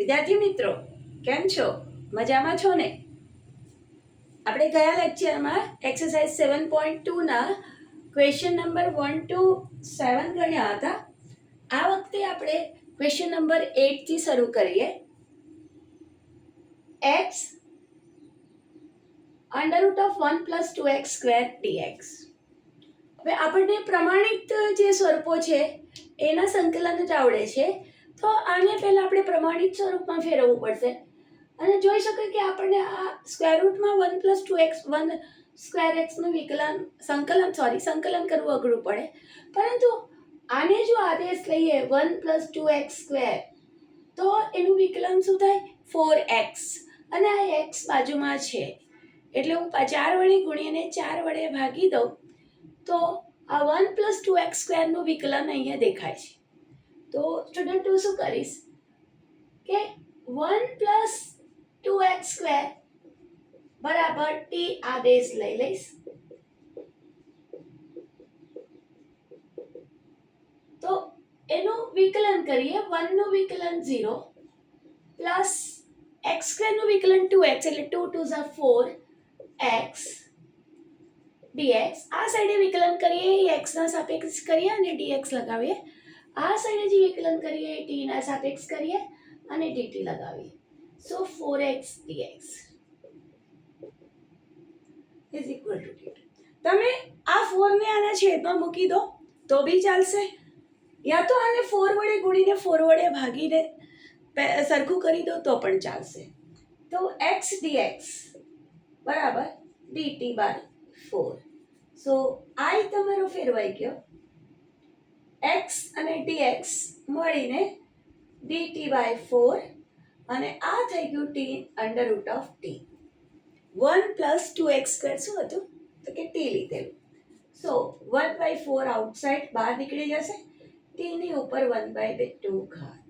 વિદ્યાર્થી મિત્રો કેમ છો? મજામાં છો ને? આપણે ગયા લેક્ચરમાં એક્સરસાઇઝ 7.2 ના ક્વેશ્ચન નંબર 1 to 7 ગણ્યા હતા. આ વખતે આપણે ક્વેશ્ચન નંબર 8 થી શરૂ કરીએ. x √1 + 2x² dx. હવે આપણને પ્રમાણિત જે સ્વરૂપો છે એના સંકલન જ આવડે છે, તો આને પહેલા આપણે પ્રમાણિત સ્વરૂપમાં ફેરવવું પડશે અને જોઈ શકાય કે આપણને આ સ્ક્વેર રૂટમાં 1 + 2x નું સંકલન કરવું અઘરું પડે. પરંતુ આને જો આદેશ લઈએ 1 + 2x², તો એનું વિકલન શું થાય? 4x. અને આ x બાજુમાં છે એટલે હું 4 વડે ગુણીને 4 વડે ભાગી દઉં તો આ 1 + 2x² નું વિકલન અહીંયા દેખાય છે. તો સ્ટુડન્ટ હું શું કરીશ કે 1 + 2x² બરાબર t આદેશ લઈ લઈશ. તો એનું વિકલન કરીએ. 1 નું વિકલન 0 પ્લસ x² નું વિકલન 2x એટલે 2 * 2 = 4x dx. આ સાઈડે વિકલન કરીએ x ના સાપેક્ષ કરીએ અને dx લગાવીએ. આ સાઈડે જે વિકલન કરીએ t ના સાપેક્ષ કરીએ અને dt લગાવીએ. સો 4x dx is equal to t. તમે આ 4 ને આના છેદમાં મૂકી દો તો બી ચાલશે, યા તો આને 4 વડે ગુણીને 4 વડે ભાગીને સરખું કરી દો તો પણ ચાલશે. તો x dx બરાબર dt/4. સો I તમારો ફેરવાઈ ગયો. x અને dx મળીને dt/4 અને આ થઈ ગયું t √t. 1 + 2x² શું હતું? તો કે t લીધેલું. સો 1/4 આઉટસાઇડ બહાર નીકળી જશે. t ની ઉપર 1/2 ઘાત.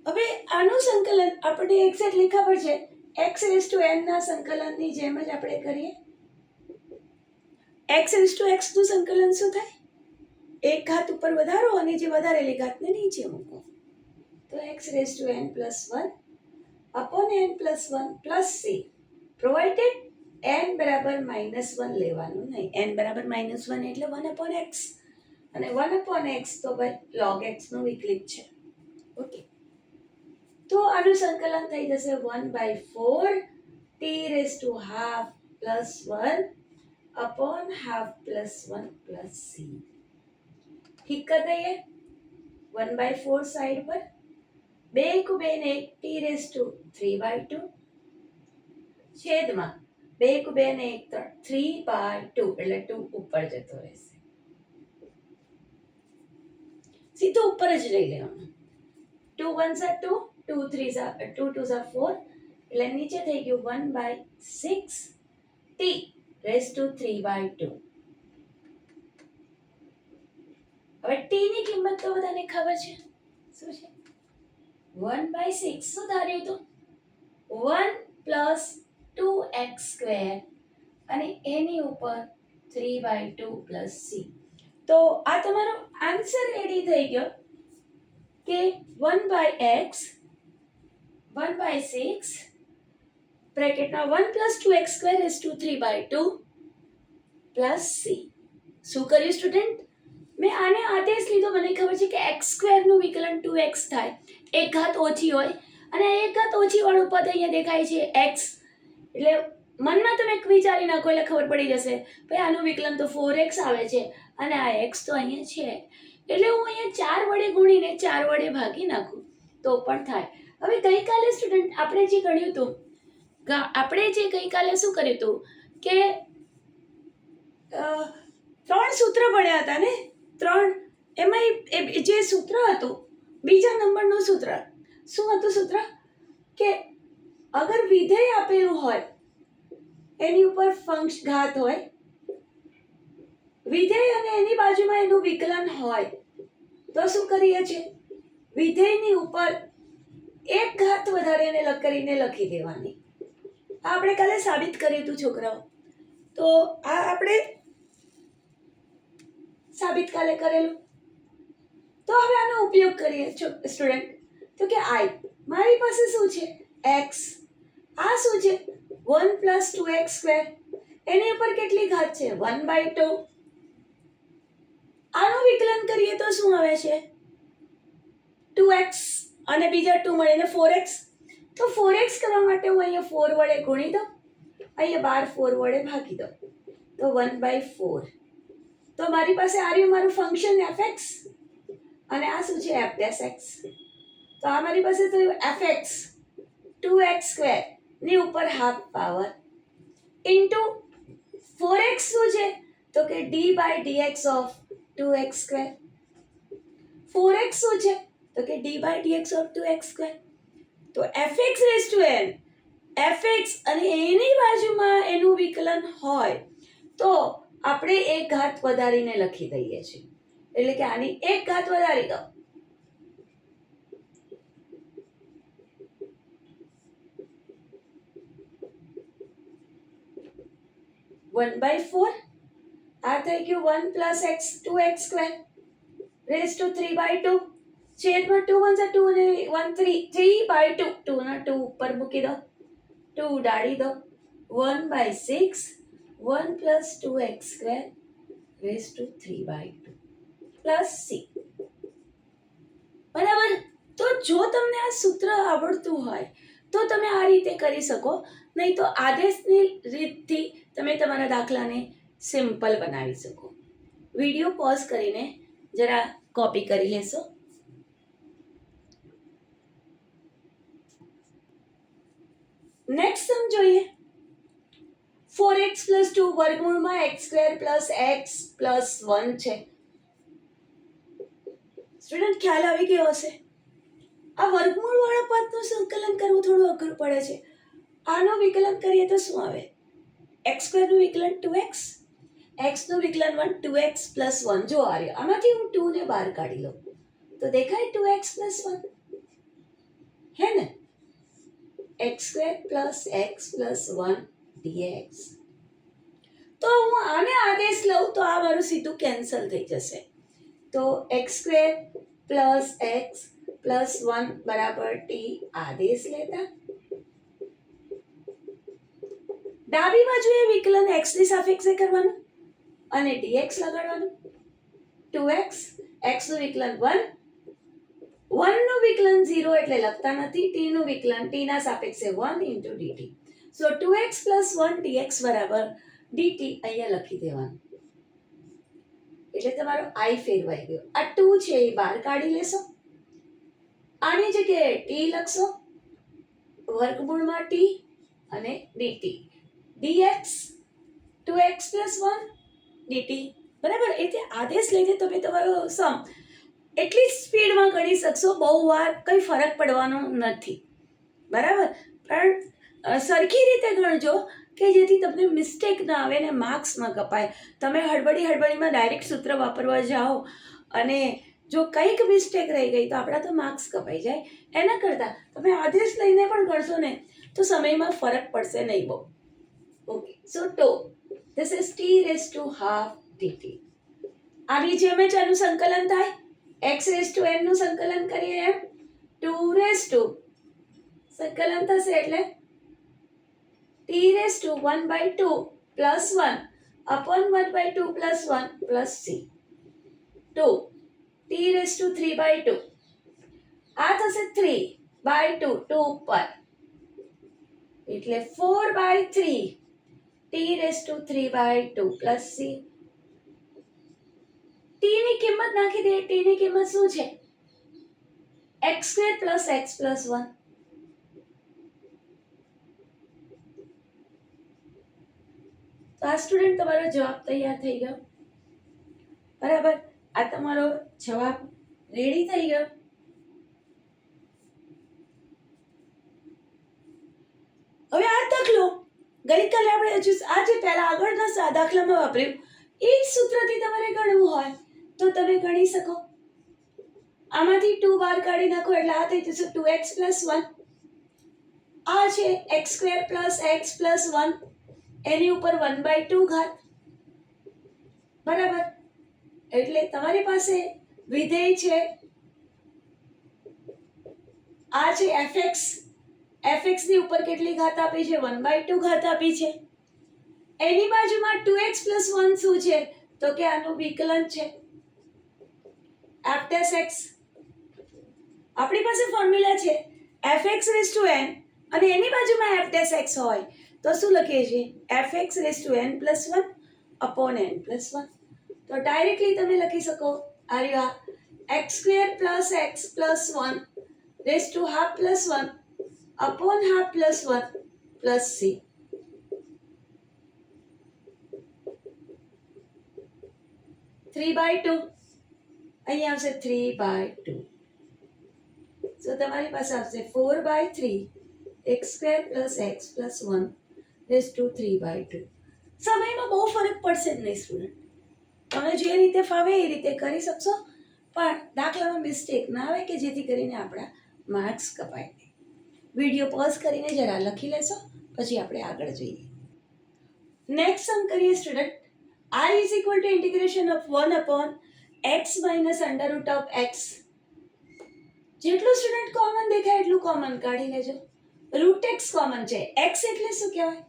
હવે આનું સંકલન આપણે એક્ઝેક્ટલી ખબર છે, x⁴n ના સંકલનની જેમ જ આપણે કરીએ. x⁴x નું સંકલન શું થાય? એક ઘાત ઉપર વધારો અને જે વધારેલી ઘાતને નીચે મૂકો. તો x⁴n + 1 upon n + 1 plus c, provided n બરાબર -1 લેવાનું નહીં. n બરાબર -1 એટલે 1/x અને 1/x તો ભાઈ log x નું વિકલિત છે. ઓકે, તો આનું સંકલન થઈ જશે 1/4 t⁻² + 1 upon ½ + 1 plus c. ઠીક કરી દઈએ. 1/4 સાઈડ પર 2 × 2 ને 1 t⁻³ છેદમાં 2 × 2 ને 1 3/2 એટલે 2 ઉપર જતો રહેશે. સીધું ઉપર જ લઈ લેવાનું. 2 × 1 = 2, 2 × 2 = 4 એટલે નીચે થઈ ગયું 1/6 t⁻³/2. હવે t ની કિંમત તો બધાને ખબર છે. શું છે? 1/6 શું ધાર્યું હતું? 1 + 2x² અને એની ઉપર 3/2 plus c. તો આ તમારો આન્સર રેડી થઈ ગયો કે 1/x 1/6 બ્રેકેટમાં 1 + 2x² 3/2 plus c. શું કર્યું સ્ટુડન્ટ? મેં આને આદેશ લીધો. મને ખબર છે કે x² નું વિકલન 2x થાય. એક ઘાત ઓછી હોય અને એક ઘાત ઓછી વાળું પદ અહીંયા દેખાય છે x, એટલે મનમાં તમે વિચારી નાખો એટલે ખબર પડી જશે ભાઈ આનું વિકલન તો 4x આવે છે અને આ x તો અહીંયા છે, એટલે હું અહીંયા 4 વડે ગુણીને 4 વડે ભાગી નાખું તો પણ થાય. હવે ગઈકાલે સ્ટુડન્ટ આપણે જે ગણ્યું હતું, ગઈકાલે શું કર્યું હતું કે 3 સૂત્ર ભણ્યા હતા ને. 3 એમાં જે સૂત્ર હતું, બીજા નંબરનું સૂત્ર શું હતું? સૂત્ર કે અગર વિધેય આપેલું હોય એની ઉપર ઘાત હોય, વિધેય અને એની બાજુમાં એનું વિકલન હોય તો શું કરીએ છીએ? વિધેયની ઉપર એક ઘાત વધારે કરીને લખી દેવાની. આ આપણે કાલે સાબિત કર્યું હતું છોકરાઓ. તો આ આપણે સાબિત કાલે કરેલું. તો હવે આનો ઉપયોગ કરીએ સ્ટુડન્ટ. તો તો કે આઈ. મારી પાસે શું છે? એક્સ. આ શું છે? 1 + 2x². એની ઉપર કેટલી ઘાત છે? 1/2. આનું વિકલન કરીએ તો શું આવે છે? 2x અને બીજા 2 મળીને 4x. તો 4x કરવા માટે હું અહીંયા 4 વડે ગુણી દઉં, અહીંયા 12 4 વડે ભાગી દઉં, તો 1/4. તો મારી પાસે આ રહ્યું મારું ફંક્શન fx અને આ શું છે? f'(x). તો આ મારી પાસે થયું fx 2x² ની ઉપર હાફ પાવર ઇન્ટુ 4x શું છે? તો કે d/dx ઓફ 2x². 4x શું છે? તો કે d/dx ઓફ 2x². તો fx⁴n fx અને એની બાજુમાં એનું વિકલન હોય તો આપણે એક ઘાત વધારીને લખી દઈએ છીએ, એટલે કે આની એક ઘાત વધારી દો. વન બાય 4 આ થઈ ગયું 1 + x 2x² રેઝ ટુ 3/2. છેદમાં 2 × 2 અને 1 3/2. 2 ના 2 ઉપર મૂકી દો, 2 ઉડાડી દો. 1/6 1 + 2x² rays two 3/2 plus c. બરાબર. તો જો તમને આ સૂત્ર આવડતું હોય તો તમે આ રીતે કરી શકો, નહીં તો આદેશની રીતથી તમે તમારા દાખલાને સિમ્પલ બનાવી શકો. વિડીયો પોઝ કરીને જરા કોપી કરી લેશો. નેક્સ્ટ સમ જોઈએ. 4x + 2 વર્ગમૂળમાં x² + x + 1 છે. સ્ટુડન્ટ ખ્યાલ આવી ગયો હશે? આ વર્ગમૂળ વાળા પદનું સંકલન કરવું થોડું અઘરું પડે છે. આનું વિકલન કરીએ તો શું આવે? x² નું વિકલન 2x, x નું વિકલન 1, 2x + 1. જો આ રહ્યો, આમાંથી હું 2 ને બહાર કાઢી લઉં તો દેખાય 2x + 1, હે ને? x² + x + 1 dx. તો હું આને આદેશ લઉં તો આ મારું સીધું કેન્સલ થઈ જશે. તો x² + x + 1 = t આદેશ લેતા ડાબી બાજુએ વિકલન x ની સાપેક્ષે કરવાનું અને dx લગાડવાનું. 2x, x નું વિકલન 1, 1 નું વિકલન 0 એટલે લખતા નથી, t નું વિકલન t ના સાપેક્ષે 1 × dt. સો 2x + 1 dx = dt અહીંયા લખી દેવાનું. એટલે તમારો i ફેરવાઈ ગયો. આ 2 છે એ બહાર કાઢી લેશો, આની જગ્યાએ t લખશો, વર્ગમૂળમાં t અને dt. dx 2x + 1 dt. બરાબર. એટલે આદેશ લઈને તમે તમારો સમ એટલી સ્પીડમાં ગણી શકશો, બહુ વાર કંઈ ફરક પડવાનો નથી. બરાબર. પણ સરખી રીતે ગણજો કે જેથી તમને મિસ્ટેક ના આવે ને માર્ક્સ ન કપાય. તમે હળબડીમાં ડાયરેક્ટ સૂત્ર વાપરવા જાઓ અને જો કંઈક મિસ્ટેક રહી ગઈ તો આપણા તો માર્ક્સ કપાઈ જાય. એના કરતાં તમે આદેશ લઈને પણ ગણશો ને તો સમયમાં ફરક પડશે નહીં બહુ. Okay. So this is t⁻½ dt. આની જેમ જ આનું સંકલન થાય. x⁻n નું સંકલન કરીએ એમ 2 સંકલન થશે એટલે t⁻² + 1 upon 1/2 + 1 + c. 2 t⁻³ આ થશે 3/2, 2 ઉપર એટલે 4/3 t⁻³ + c. t ની કિંમત નાખી દઈએ. t ની કિંમત શું છે? x² + x + 1. તો આ સ્ટુડન્ટ તમારો જવાબ તૈયાર થઈ ગયો. બરાબર. આ તમારો જવાબ રેડી થઈ ગયો. હવે આ દાખલો ગઈકાલે આપણે આજે પહેલા આગળના દાખલામાં વાપર્યું એ જ સૂત્રથી તમારે ગણવું હોય તો તમે ગણી શકો. આમાંથી 2 બહાર કાઢી નાખો એટલે આ થઈ જશે 2x + 1. આ છે x² + x + 1, એની ઉપર 1/2 ઘાત. બરાબર. એટલે તમારી પાસે વિધેય છે આ છે fx. fx ની ઉપર કેટલી ઘાત આપી છે? 1/2 ઘાત આપી છે. એની બાજુમાં 2x + 1 શું છે? તો કે આનું વિકલન છે f dash x. આપણી પાસે ફોર્મ્યુલા છે fx raised to n અને એની બાજુમાં f dash x હોય તો શું લખીએ છીએ? fx raised to n + 1 upon n + 1. તો ડાયરેક્ટલી તમે લખી શકો આ x² + x + 1 raised to half + 1 upon half + 1 plus c. Three by two અહીં આવશે 3/2. તો તમારી પાસે આવશે 4/3 x² + x + 1 raised to 3/2. સમયમાં બહુ ફરક પડશે જ નહીં સ્ટુડન્ટ. તમે જે રીતે ફાવે એ રીતે કરી શકશો, પણ દાખલામાં મિસ્ટેક ના આવે કે જેથી કરીને આપણા માર્ક્સ કપાય નહીં. વિડીયો પોઝ કરીને જરા લખી લેશો, પછી આપણે આગળ જઈએ. નેક્સ્ટ સમ કરીએ student. I is equal to integration of 1 upon x minus under root of x. જેટલું સ્ટુડન્ટ કોમન દેખાય એટલું કોમન કાઢી લેજો. રૂટ x કોમન છે. x એટલે શું કહેવાય?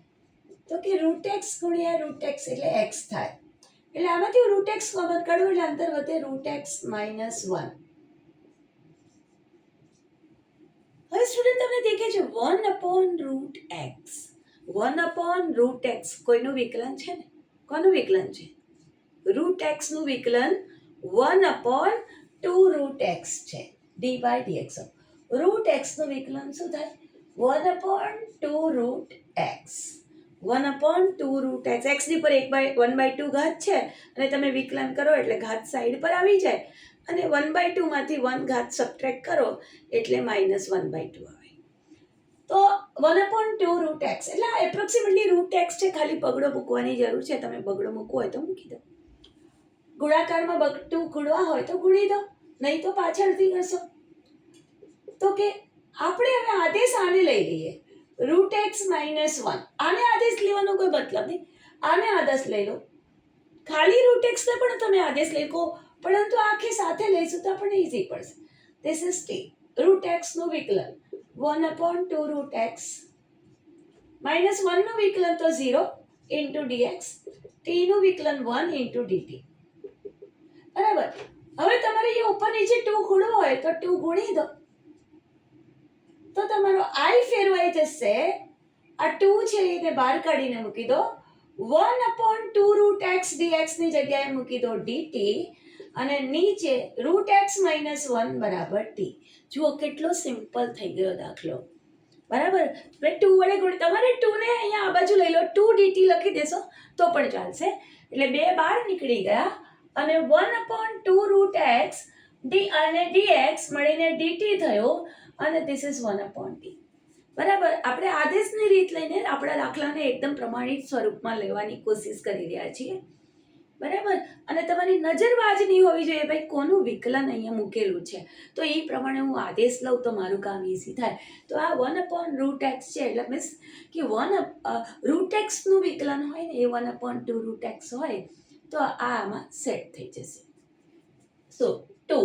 તો કે રૂટ x ગુણ્યા રૂટ x એટલે x થાય. એટલે આમાંથી રૂટ x કોમન કાઢો એટલે અંતર વધે રૂટ x minus 1. હવે સ્ટુડન્ટ તમને દેખે છે 1 upon root x. 1 upon root x કોઈનું વિકલન છે ને? કોનું વિકલન છે? રૂટ x નું વિકલન 1 upon 2 રૂટ x છે. d/dx. રૂટ x નું વિકલન શું થાય? 1 upon 2 root x. 1 upon 2 root x. x ની પર 1/2 ઘાત છે અને તમે વિકલન કરો એટલે ઘાત સાઈડ પર આવી જાય અને 1/2 માંથી 1 ઘાત સબટ્રેક્ટ કરો એટલે -1/2 આવે. તો 1 upon 2 રૂટ x એટલે એપ્રોક્સિમેટલી રૂટ x છે. ખાલી બગડો મૂકવાની જરૂર છે. તમે બગડો મૂકવો હોય તો મૂકી દો. ગુણાકારમાં બગડું ગુણવા હોય તો ગુણી દો, નહીં તો પાછળથી કરશો. તો કે આપણે હવે આદેશ આને લઈ લઈએ રૂટ x -1. આને આદેશ લેવાનો કોઈ મતલબ નહીં. આને આદેશ લઈ લો. ખાલી રૂટ x ને પણ તમે આદેશ લઈ લો, પરંતુ આખી સાથે લઈશું તો આપણને ઈઝી પડશે. This is t. Root x નું વિકલન 1 upon 2 રૂટ x -1 નું વિકલન તો 0 into dx. t નું વિકલન 1 into dt. બરાબર. હવે તમારે એ ઉપર નીચે 2 ગુણવો હોય તો 2 ગુણી દો. તો તમારો i ફેરવાઈ જશે. આ 2 છે એને બહાર કાઢીને મૂકી દો. 1 upon 2 રૂટ x dx ની જગ્યાએ મૂકી દો dt અને નીચે રૂટ x -1 બરાબર t. જુઓ કેટલો સિમ્પલ થઈ ગયો દાખલો. બરાબર. હવે 2 વડે ગુણ તમારે 2 ને અહીંયા આ બાજુ લઈ લો. 2 dt લખી દેશો તો પણ ચાલશે. એટલે 2 બહાર નીકળી ગયા અને 1 upon 2 રૂટ x d અને dx મળીને dt થયો અને ધીસ ઇઝ 1 upon t. બરાબર. આપણે આદેશની રીત લઈને આપણા દાખલાને એકદમ પ્રમાણિત સ્વરૂપમાં લેવાની કોશિશ કરી રહ્યા છીએ. બરાબર. અને તમારી નજર વાજની હોવી જોઈએ ભાઈ કોનું વિકલન અહીંયા મૂકેલું છે, તો એ પ્રમાણે હું આદેશ લઉં તો મારું કામ ઈઝી થાય. તો આ 1 upon રૂટ x છે એટલે મીન્સ કે રૂટ x નું વિકલન હોય ને એ 1 upon 2 રૂટ x હોય તો આમાં સેટ થઈ જશે. સો 2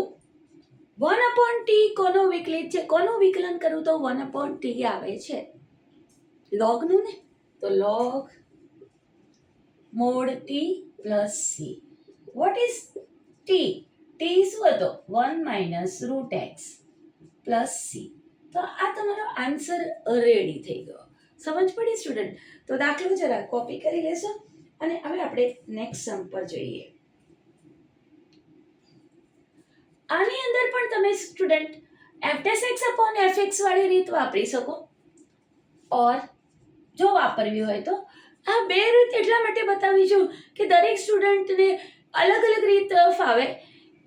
1 upon t કોનો વિકલિત છે? કોનું વિકલન કરું તો 1 upon t આવે છે લોગનું ને, તો log mod t plus c. What is t? t શું હતો? 1 minus root x plus c. તો આ તમારો આન્સર રેડી થઈ ગયો. સમજ પડી સ્ટુડન્ટ? તો દાખલો જરા કોપી કરી લેશો અને હવે આપણે નેક્સ્ટ સમ પર જઈએ. આની અંદર પણ તમે student f dash x upon fx વાળી રીત વાપરી શકો, ઓર જો વાપરવી હોય તો આ બે રીત એટલા માટે બતાવી છું કે દરેક સ્ટુડન્ટને અલગ અલગ રીત ફાવે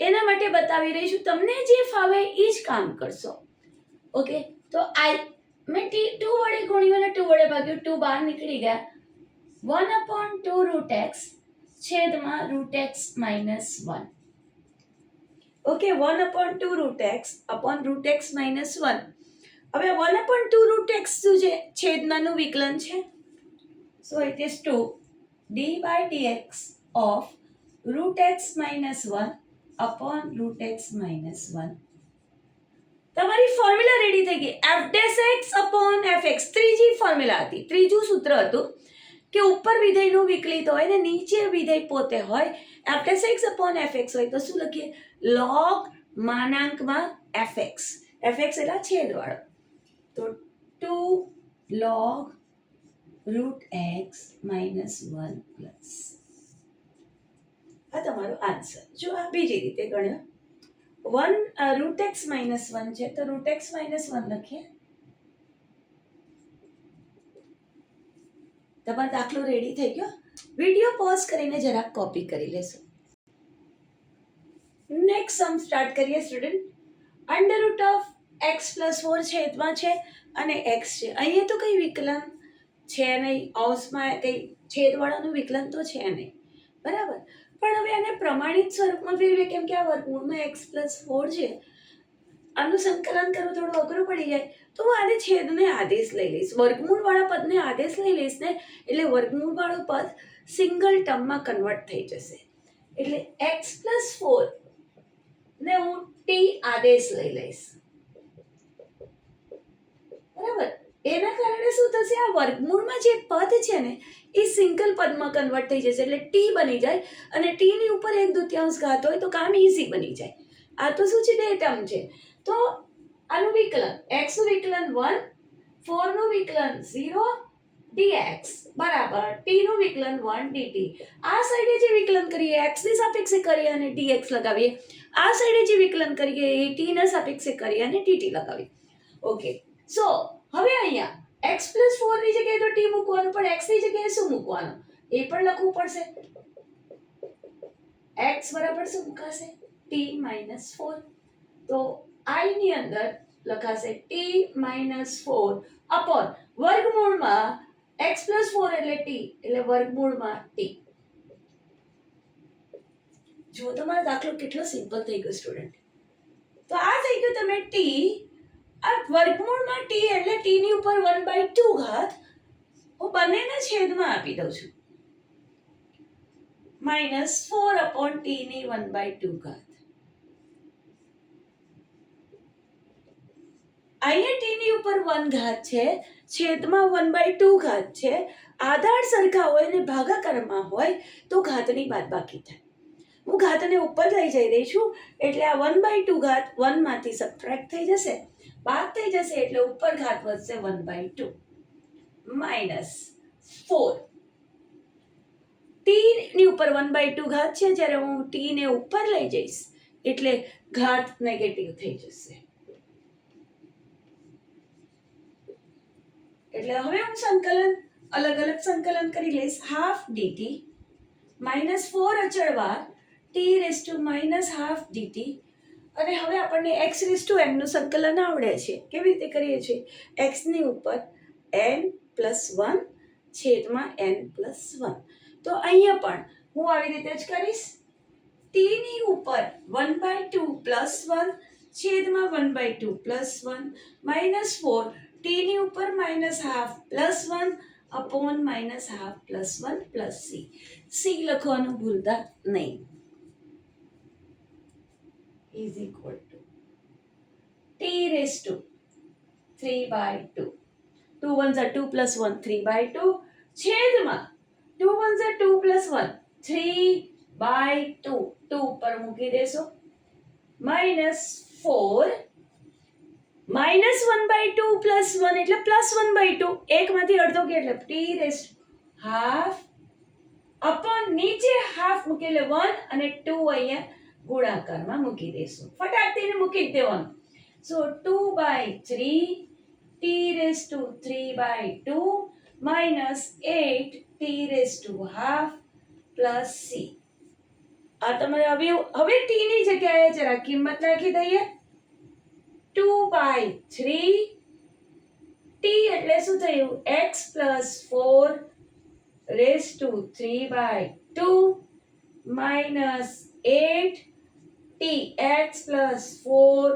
એના માટે બતાવી રહી છું. તમને જે ફાવે એ જ કામ કરશો. ઓકે. તો મેં 2 વડે ગુણ્યું અને 2 વડે ભાગ્યું. 2 બહાર નીકળી ગયા. 1 upon 2 રૂટ x છેદમાં root x -1. Okay. 1 upon 2 root x upon root x -1. હવે 1 upon 2 રૂટ x શું છે? છેદનાનું વિકલન છે. So it is 2 d/dx of root x -1 upon root x -1. તમારી ફોર્મ્યુલા રેડી રેડી થઈ ગઈ. F dash x upon f x ત્રીજી formula હતી, ત્રીજું સૂત્ર હતું કે ઉપર વિધેયનું વિકલિત હોય ને નીચે વિધેય પોતે હોય. F dash x upon f x હોય તો શું લખીએ? લોગ માનાંકમાં એફ એક્સ. એફ એક્સ એટલે છેદવાળો, તો 2 log root x minus 1 plus. આ તમારો આન્સર. જો આ બીજી રીતે ગણ્યો, 1 રૂટ એક્સ માઇનસ 1 છે તો રૂટ એક્સ માઇનસ 1 લખીએ. તમારો દાખલો રેડી થઈ ગયો. વિડીયો પોઝ કરીને જરાક કોપી કરી લેશો. નેક્સ્ટ સમ સ્ટાર્ટ કરીએ student. Under root of x plus 4 છેદમાં છે અને એક્સ છે. અહીંયા તો કંઈ વિકલન છે નહીં, અંશમાં કંઈ છેદવાળાનું વિકલન તો છે નહીં, બરાબર. પણ હવે આને પ્રમાણિત સ્વરૂપમાં ફેરવીએ, કેમ કે આ વર્ગમૂળમાં એક્સ પ્લસ 4 છે. આનું સંકલન કરવું થોડું અઘરું પડી જાય, તો હું આને છેદને આદેશ લઈ લઈશ. વર્ગમૂળવાળા પદને આદેશ લઈ લઈશ ને, એટલે વર્ગમૂળવાળું પદ સિંગલ ટર્મમાં કન્વર્ટ થઈ જશે. એટલે એક્સ પ્લસ 4 ને હું ટી આદેશ લઈ લઈશ, બરાબર. એના કારણે શું થશે? આ વર્ગમૂળમાં જે પદ છે ને એ સિંગલ પદમાં કન્વર્ટ થઈ જશે, એટલે ટી બની જાય. અને ટી ની ઉપર 1/2 ઘાત હોય તો કામ ઈઝી બની જાય. આ તો શું છે? બે ટર્મ છે. તો આનું વિકલન, x નું વિકલન 1, 4 નું વિકલન 0 dx બરાબર t નું વિકલન 1 dt. આ સાઈડે જે વિકલન કરીએ x ની સાપેક્ષે કરીએ અને dx લગાવીએ, આ સાઈડે જે વિકલન કરીએ એ t ના સાપેક્ષે કરીએ અને dt લગાવીએ. ઓકે, સો હવે અહીંયા x પ્લસ 4 ની જગ્યાએ તો t મૂકવાનું, પણ x ની જગ્યાએ શું મૂકવાનું એ પણ લખવું પડશે. x બરાબર શું મુકાશે? t minus 4. તો i ની અંદર લખાશે t માઇનસ 4 અપોન વર્ગમૂળમાં x પ્લસ 4 એટલે t, એટલે વર્ગમૂળમાં t. જો તમારો દાખલો કેટલો સિમ્પલ થઈ ગયો સ્ટુડન્ટ. તો આ થઈ ગયું તમે t, આ વર્ગમૂળમાં t એટલે t ની ઉપર 1/2 ઘાત હું બંનેના છેદમાં આપી દઉં છું, માઇનસ 4 અપોન t ની 1/2 ઘાત. અહીંયા t ની ઉપર 1 ઘાત છે, છેદમાં 1/2 ઘાત છે. આધાર સરખા હોય અને ભાગાકારમાં હોય તો ઘાતની બાદબાકી થાય. હું ઘાતને ઉપર લઈ જઈ રહી છું, એટલે આ 1/2 ઘાત 1 માંથી સબટ્રેક્ટ થઈ જશે, બાદ થઈ જશે, એટલે ઉપર ઘાત વધશે 1/2 માઇનસ 4. t ની ઉપર 1/2 ઘાત છે, જ્યારે હું t ને ઉપર લઈ જઈશ એટલે ઘાત નેગેટિવ થઈ જશે. એટલે હવે હું સંકલન અલગ અલગ સંકલન કરી લઈશ. Half dt minus 4 અચળવાર t raise to minus half dt. અને હવે આપણને x રેસ ટુ n નું સંકલન આવડે છે. કેવી રીતે કરીએ છીએ? x ની ઉપર n પ્લસ 1 છેદમાં n પ્લસ 1. તો અહીંયા પણ હું આવી રીતે જ કરીશ. t ની ઉપર 1/2 પ્લસ 1 છેદમાં 1/2 પ્લસ 1 માઇનસ 4 t ની ઉપર minus half plus 1 upon minus half plus 1 plus c. c લખવાનું ભૂલતા નહીં. is equal to t raised to 3/2. 2 ones are 2 plus 1 3/2 છેદમાં 2 ones are 2 plus 1 3/2. 2 ઉપર મૂકી દેશો, માઇનસ 4 માઇનસ 1/2 પ્લસ 1 એટલે પ્લસ 1/2. એકમાંથી અડધો કે એટલે t રેસ્ટ હાફ અપોન નીચે હાફ મૂકી એટલે 1 અને 2 અહીંયા ગુણાકારમાં મૂકી દેશું. ફટાકથી મૂકી જ દેવાનું. સો 2/3 t raise to 3/2 minus 8 t raise to half plus c. આ તમારે હવે t ની જગ્યાએ જરા કિંમત નાખી દઈએ. 2/3 t એટલે શું થયું? x plus 4 raise to 3/2 minus 8 t x plus 4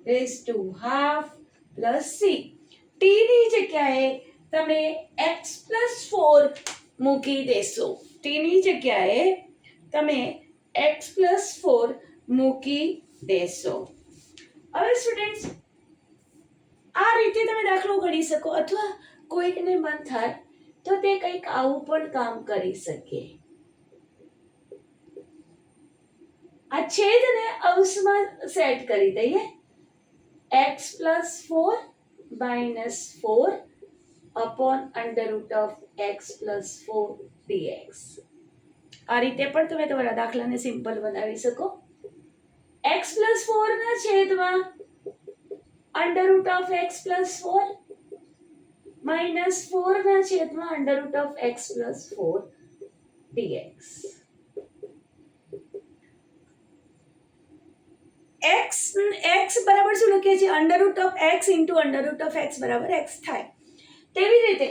raise to half plus c. t ની જગ્યાએ તમે x પ્લસ 4 મૂકી દેશો. t ની જગ્યાએ તમે x પ્લસ 4 મૂકી દેશો. હવે સ્ટુડન્ટ્સ દાખલો ગણી શકો, અથવા કોઈકને મન થાય તો તે કંઈક આવું પણ કામ કરી શકે. આ છેદને અંશમાં સેટ કરી દઈએ. x plus 4 minus 4 upon under root of x plus 4 dx. આ રીતે પણ તમે તમારા દાખલાને સિમ્પલ બનાવી શકો. x plus 4 ના છેદમાં under root of x plus 4 minus 4 ના છેદમાં under root of x plus 4 dx. x બરાબર શું લખીએ છીએ? Under root of x into under root of x બરાબર x થાય. તેવી જ રીતે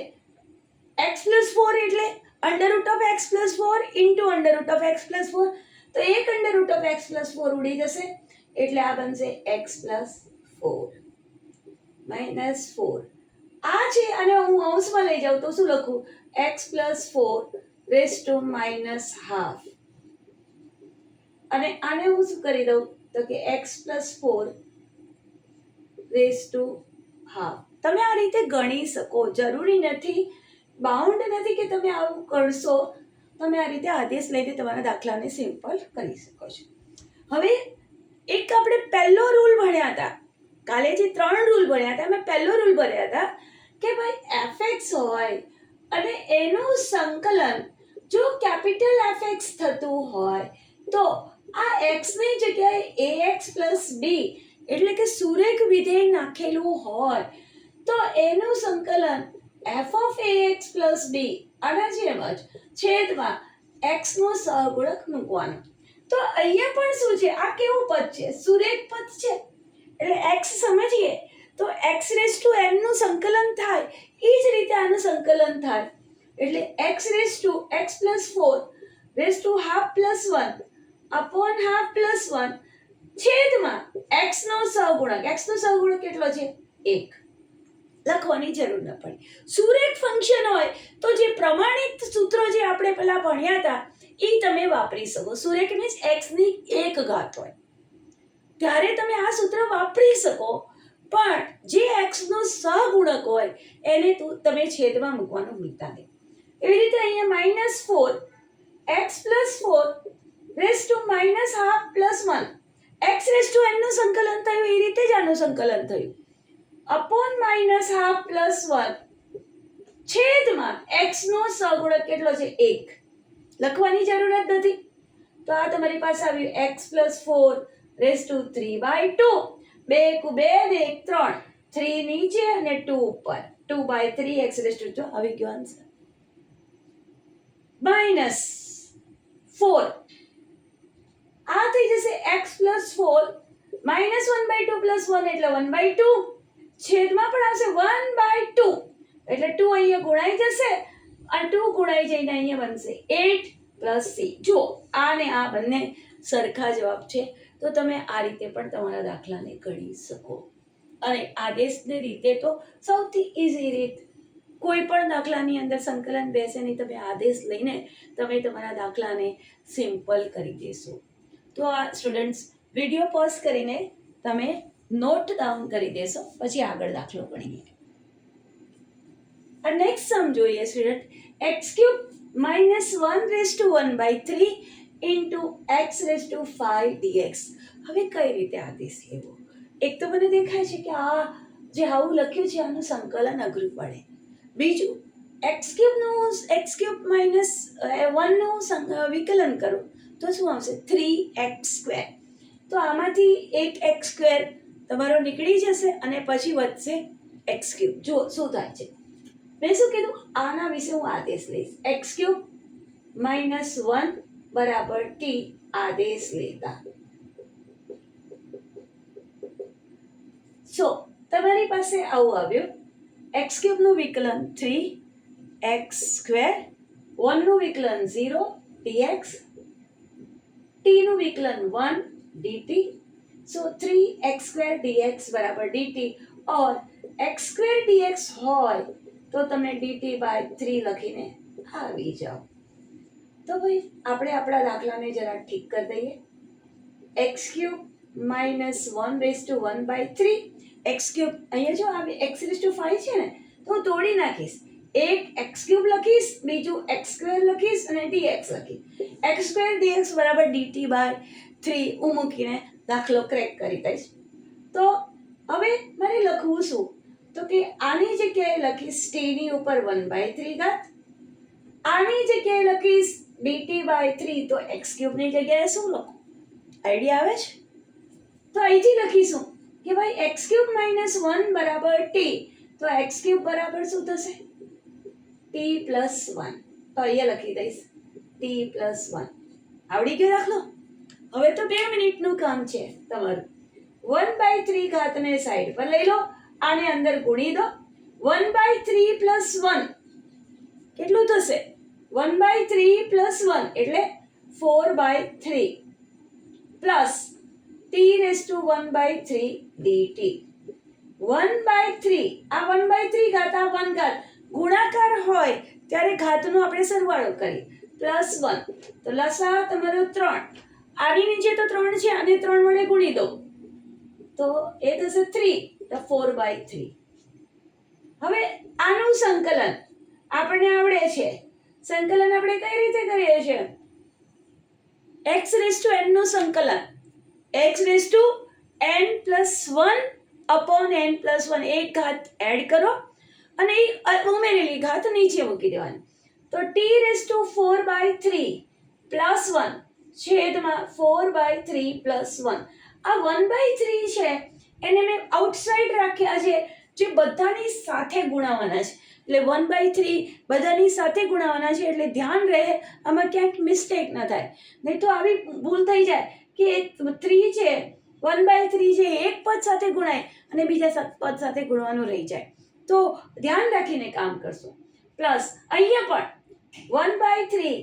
x પ્લસ 4 એટલે under root of x plus 4 into under root of x plus 4. તો એક under root of x plus 4 ઉડી જશે, એટલે આ બનશે x પ્લસ 4 માઇનસ 4. આ છે, અને હું અંશમાં લઈ જાઉં તો શું લખું? x plus 4 raise to minus half. અને આને હું શું કરી દઉં તો કે x plus 4 raise to half. તમે આ રીતે ગણી શકો, જરૂરી નથી, બાઉન્ડ નથી કે તમે આવું કરશો. તમે આ રીતે આદેશ લઈને તમારા દાખલાને સિમ્પલ કરી શકો છો. હવે એક આપણે પહેલો રૂલ ભણ્યા હતા, કાલે જે 3 રૂલ ભણ્યા હતા એમાં પહેલો રૂલ ભણ્યા હતા કે ભાઈ fx હોય અને એનું સંકલન જો કેપિટલ fx થતું હોય તો આ x ની જગ્યાએ ax પ્લસ b એટલે કે સુરેખ વિધેય નાખેલું હોય તો એનું સંકલન f of ax plus b આના જેમ જ છેદમાં x નો સહગુણક મૂકવાનો. તો અહીંયા પણ શું છે? આ કેવું પદ છે? સુરેખ પદ છે. એટલે x સમજીએ તો x રેઝ ટુ n નું સંકલન થાય, એ જ રીતે આનું સંકલન થાય. એટલે x raise to x plus 4 raise to half plus 1 upon half plus 1 છેદમાં x નો સહગુણક. x નો સહગુણક કેટલો છે? 1. લખવાની જરૂર ન પડે. સુરેખ ફંક્શન હોય તો જે પ્રમાણિત સૂત્રો જે આપણે પહેલા ભણ્યા હતા એ તમે વાપરી શકો. સુરેખ મીન્સ x ની 1 ઘાત હોય ત્યારે તમે આ સૂત્ર વાપરી શકો, પણ જે x નો સહગુણક હોય એને તમે છેદમાં મૂકવાનું ભૂલતા નહીં. એવી રીતે અહીંયા minus 4 x plus 4 raise to minus half plus 1 x raise to n નું સંકલન થયું, એ રીતે જ આનું સંકલન થયું અપોન માઇનસ હાફ પ્લસ 1 છેદમાં x નો સહગુણક કેટલો છે? 1. લખવાની જરૂરત નથી. તો આ તમારી પાસે આવ્યું x પ્લસ 4 રેઝ ટુ 3/2. 2 × 2 ને 1 3, 3 નીચે અને 2 ઉપર, 2/3 x રેઝ ટુ, જો આવી ગયો આન્સર. માઇનસ 4 આ થઈ જશે x પ્લસ 4 માઇનસ 1/2 પ્લસ 1 એટલે 1/2 છેદમાં પણ આવશે 1/2 એટલે 2 અહીંયા ગુણાઈ જશે અને 2 ગુણાઈ જઈને અહીંયા બનશે 8 પ્લસ c. જો આ ને આ બંને સરખા જવાબ છે તો તમે આ રીતે પણ તમારા દાખલાને ગણી શકો. અને આદેશની રીતે તો સૌથી ઇઝી રીત, કોઈ પણ દાખલાની અંદર સંકલન બેસે નહીં, તમે આદેશ લઈને તમે તમારા દાખલાને સિમ્પલ કરી દેશો. તો આ સ્ટુડન્ટ્સ વિડીયો પોઝ કરીને તમે નોટ ડાઉન કરી દેશો, પછી આગળ દાખલો ગણીએ. આ નેક્સ્ટ સમ જોઈએ student. x³ minus 1 raise to 1/3 into x raise to 5 dx. હવે કઈ રીતે આદેશ લેવો? એક તો મને દેખાય છે કે આ જે આવું લખ્યું છે આનું સંકલન અઘરું પડે. બીજું x³ માઇનસ 1 નું વિકલન કરો તો શું આવશે? 3x². તો આમાંથી એક x² તમારો નીકળી જશે અને પછી વધશે x³. જો શું થાય છે, મેં શું કીધું આના વિશે હું આદેશ લઈશ. x³ માઇનસ 1 બરાબર t આદેશ લેતા. સો તમારી પાસે આવું આવ્યું. x³ નું વિકલન 3x², 1 નું વિકલન 0 dx, t નું વિકલન 1 dt. સો 3x² dx બરાબર dt, और x² dx હોય તો તમે dt/3 લખીને આવી જાઓ. તો ભાઈ આપણે આપણા દાખલાને જરા ઠીક કરી દઈએ. x³ minus 1 raise to 1/3 x cube અહીંયા જો આ એક્સ રેઝ ટુ 5 છે ને તો હું તોડી નાખીશ. એક એક્સ ક્યુબ લખીશ, બીજું એક્સ સ્ક્વેર લખીશ અને ડીએક્સ લખીશ. એક્સ સ્ક્વેર ડીએક્સ બરાબર dt બાય 3 હું મૂકીને દાખલો ક્રેક કરી દઈશ. તો હવે મારે લખવું શું? તો કે આની જગ્યાએ લખીશ t ની ઉપર 1/3 ઘાત, આની જગ્યાએ લખીશ dt બાય 3, તો એક્સ ક્યુબની જગ્યાએ શું લખું? આઈડિયા આવે છે? તો અહીંથી લખીશું કે ભાઈ એક્સ ક્યુબ માઇનસ 1 બરાબર t, તો એક્સ ક્યુબ બરાબર શું થશે? t plus 1. તો અહીંયા લખી દઈશ t પ્લસ 1. આવડી ગયો દાખલો? હવે તો 2 મિનિટનું કામ છે તમારું. 1/3 ઘાતને સાઈડ પર લઈ લો, આને અંદર ગુણી દો. 1/3 પ્લસ 1 કેટલું થશે? 1/3 પ્લસ 1 એટલે 4/3 plus t raise to 1/3 dt. 1/3 આ 1/3 ઘાત આ 1 ઘાત ગુણાકાર હોય ત્યારે ઘાતનો આપણે સરવાળો કરીએ. પ્લસ 1 તો લસા તમારો 3. આની નીચે તો 3 છે, આને 3 વડે ગુણી દો તો એ થશે 3, તો 4/3. હવે આનું સંકલન આપણને આવડે છે. સંકલન આપણે કઈ રીતે કરીએ છીએ? x રેઝ ટુ n નું સંકલન x raise to n plus 1 upon n plus 1 એક ઘાત એડ કરો અને એ ઉમેરેલી ઘાત નીચે મૂકી દેવાની. તો t રેઝ ટુ 4/3 પ્લસ 1 છેદમાં 4/3 પ્લસ 1. આ 1/3 છે એને મેં આઉટસાઇડ રાખ્યા છે, જે બધાની સાથે ગુણાવાના છે. એટલે 1/3 બધાની સાથે ગુણાવાના છે, એટલે ધ્યાન રહે આમાં ક્યાંક મિસ્ટેક ન થાય. નહીં તો આવી ભૂલ થઈ જાય કે 3 છે 1/3 છે એક પદ સાથે ગુણાય અને બીજા પદ સાથે ગુણવાનું રહી જાય. તો ધ્યાન રાખીને કામ કરશો. પ્લસ અહીંયા પણ 1/3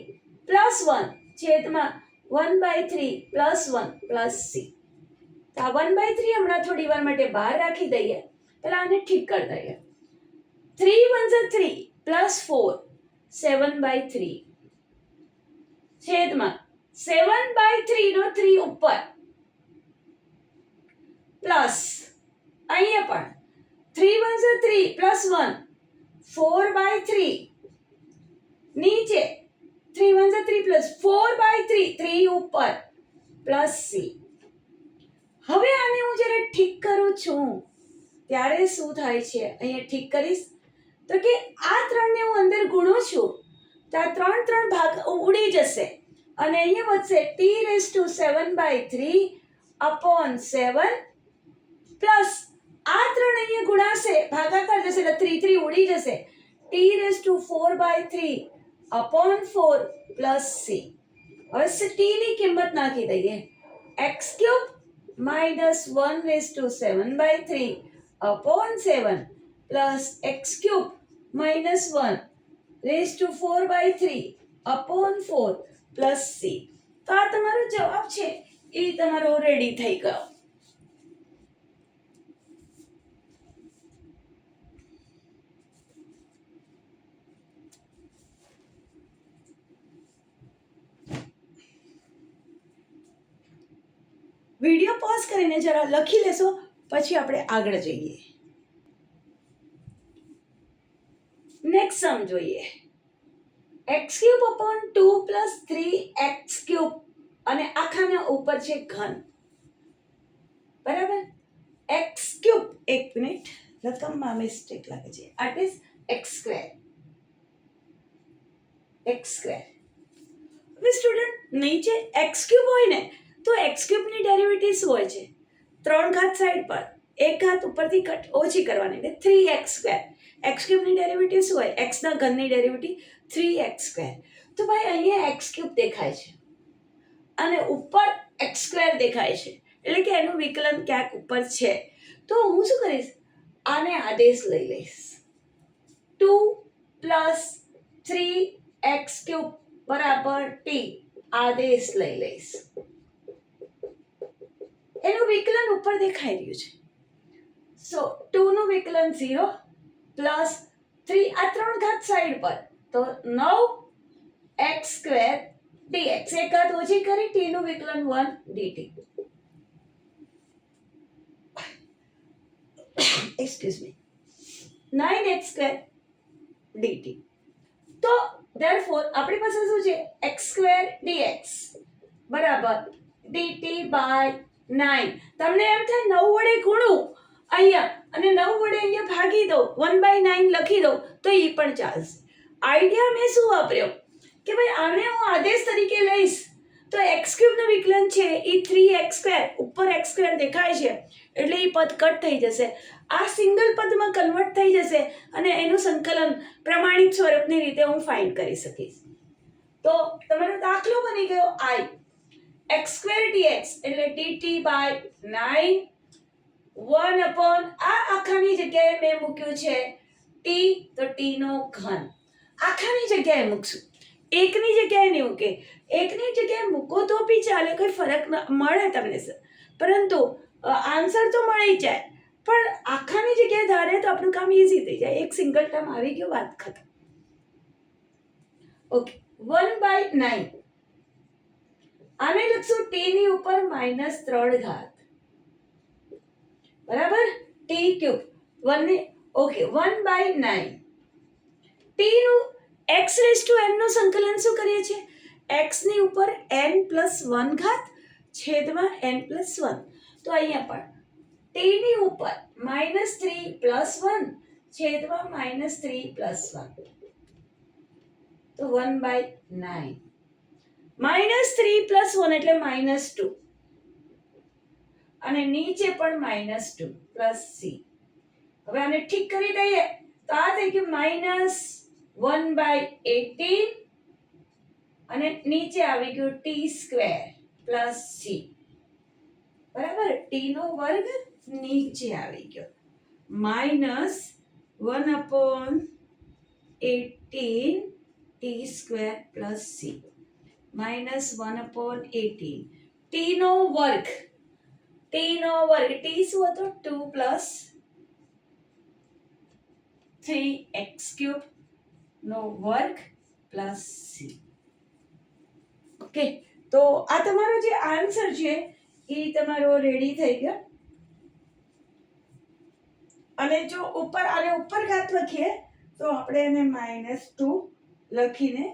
પ્લસ 1 છેદમાં 1/3 પ્લસ 1 પ્લસ c. તો આ 1/3 હમણાં થોડી વાર માટે બહાર રાખી દઈએ, પહેલા આને ઠીક કરી દઈએ. 3 1 3 પ્લસ 4 7/3 છેદમાં 7/3 નો 3 ઉપર પ્લસ અહીંયા પણ 3 1 3 પ્લસ 1 4/3 નીચે 3 1 3 પ્લસ 4/3 3 ઉપર પ્લસ c. હવે આને હું જ્યારે ઠીક કરું છું ત્યારે શું થાય છે? અહીંયા ઠીક કરીશ તો કે આ 3 ને હું અંદર ગુણું છું તો આ 3 ભાગ ઉડી જશે અને અહીંયા વધશે t raise to 7/3 upon 7 plus આ 3 અહીંયા ગુણાશે, ભાગાકાર જશે એટલે 3 3 ઉડી જશે. t raise to 4/3 upon 4 plus c. હવે t ની કિંમત નાખી દઈએ. x cube minus 1 raise to 7/3 upon 7 plus x cube minus 1 raise to 4/3 upon 4 plus c. તો આ તમારો જવાબ છે, એ તમારો રેડી થઈ ગયો. વિડીયો પોઝ કરીને જરા લખી લેશો, પછી આપણે આગળ જઈએ. નેક્સ્ટ સમ જોઈએ. x cube upon 2 plus 3x cube અને આખાના ઉપર છે ઘન. બરાબર? x ક્યુબ, એક મિનિટ રકમમાં મિસ્ટેક લાગે છે. It is x square. x square. હવે સ્ટુડન્ટ નીચે x ક્યુબ હોય ને તો x ક્યુબની ડેરિવેટિવ શું હોય છે? 3 ઘાત સાઈડ પર, એક ઘાત ઉપરથી ઓછી કરવાની એટલે 3x સ્ક્વેર. x ક્યુબની ડેરિવેટિવ શું હોય? x ના ઘનની ડેરિવેટિવ 3x સ્ક્વેર. તો ભાઈ અહીંયા x ક્યુબ દેખાય છે અને ઉપર x સ્ક્વેર દેખાય છે, એટલે કે એનું વિકલન ક્યાંક ઉપર છે. તો હું શું કરીશ? આને આદેશ લઈ લઈશ. 2 પ્લસ 3x ક્યુબ બરાબર t આદેશ લઈ લઈશ. એનું વિકલન ઉપર દેખાઈ રહ્યું છે. સો 2 નું વિકલન 0 પ્લસ 3 આ 3 ઘાત સાઈડ પર તો 9x સ્ક્વેર dx. એક ઘાત ઓછી કરી t નું વિકલન 1 dt. 9x² dt. તો therefore આપણી પાસે શું છે x² dx બરાબર dt બાય 9. તમને એમ થાય 9 વડે ગુણું અહીંયા અને 9 વડે અહીંયા ભાગી દો 1/9 લખી દો તો એ પણ ચાલશે. આઈડિયા મેં શું વાપર્યો કે ભાઈ આને હું આદેશ તરીકે લઈશ તો x³ નું વિકલન છે એ 3x² ઉપર x² દેખાય છે એટલે એ પદ કટ થઈ જશે. આ સિંગલ પદમાં કન્વર્ટ થઈ જશે અને એનું સંકલન પ્રમાણિત સ્વરૂપની રીતે હું ફાઇન્ડ કરી શકીશ. તો તમારો દાખલો બની ગયો I x² dx એટલે dt બાય 9 1 આ આખાની જગ્યાએ મેં મૂક્યું છે t તો t નો ઘન આખાની જગ્યાએ મૂકશું. એકની જગ્યાએ નહીં મૂકે. એકની જગ્યાએ મૂકો તો બી ચાલે કોઈ ફરક મળે તમને સર પરંતુ આન્સર તો મળી જાય પણ આખાની જગ્યાએ ધારે તો આપણું કામ ઈઝી થઈ જાય. એક સિંગલ ટર્મ આવી ગયો વાત ખતમ. ઓકે 1/9 આને લખશું t ની ઉપર -3 ઘાત બરાબર t³ 1 ની ઓકે 1/9 t નું x⁻n નું સંકલન શું કરીએ છીએ x ની ઉપર n+1 ઘાત છેદમાં n+1. તો અહીંયા પણ t ની ઉપર -3+1 છેદમાં -3+1 તો 1/9 -3+1 એટલે -2 અને નીચે પણ -2 +c. હવે આને ઠીક કરી દઈએ તો આ થઈ ગયું -1/18 અને નીચે આવી ગયું t² + c બરાબર t નો વર્ગ નીચે આવી ગયો -1/18 t² + c -1/18 t નો વર્ગ t શું હતો 2 + 3x³ નો વર્ગ + c. ઓકે તો આ તમારો જે આન્સર છે એ તમારો રેડી થઈ ગયો. અને જો ઉપર આને ઉપર ઘાત લખીએ તો આપણે એને -2 લખીને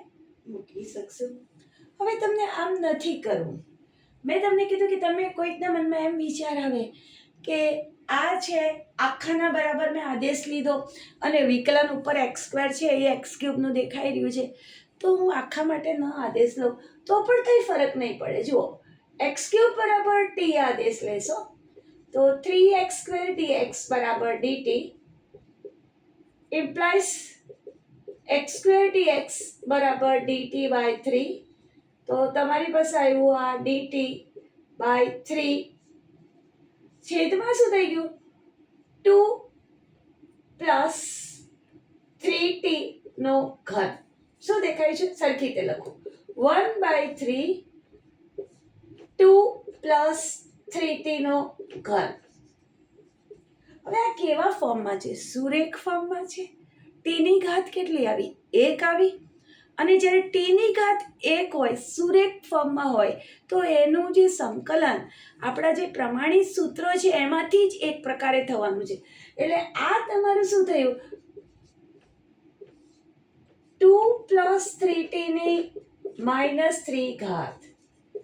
મૂકી શકશું. હવે તમને આમ નથી કરવું. મેં તમને કીધું કે તમે કોઈકના મનમાં એમ વિચાર આવે કે આ છે આખાના બરાબર મેં આદેશ લીધો અને વિકલન ઉપર x² છે એ x³ નું દેખાઈ રહ્યું છે તો હું આખા માટે ન આદેશ લઉં તો પણ કંઈ ફરક નહીં પડે. જુઓ x³ બરાબર t આદેશ લેશો તો 3x² dx બરાબર dt implies x² dx બરાબર dt બાય 3. તો તમારી પાસે આવ્યું આ dt બાય 3 છેદમાં શું થઈ ગયું 2 + 3t નો ઘન. શું દેખાય છે સરખી રીતે લખો 1/3 2 + 3t નો ઘન. હવે આ કેવા ફોર્મમાં છે સુરેખ ફોર્મમાં છે. t ની ઘાત કેટલી આવી 1 આવી અને જ્યારે t ની ઘાત 1 હોય સુરેખ ફોર્મમાં હોય તો એનું જે સંકલન આપણા જે પ્રમાણિત સૂત્રો છે એમાંથી જ એક પ્રકારે થવાનું છે. એટલે આ તમારું શું થયું 2 + 3t ની -3 ઘાત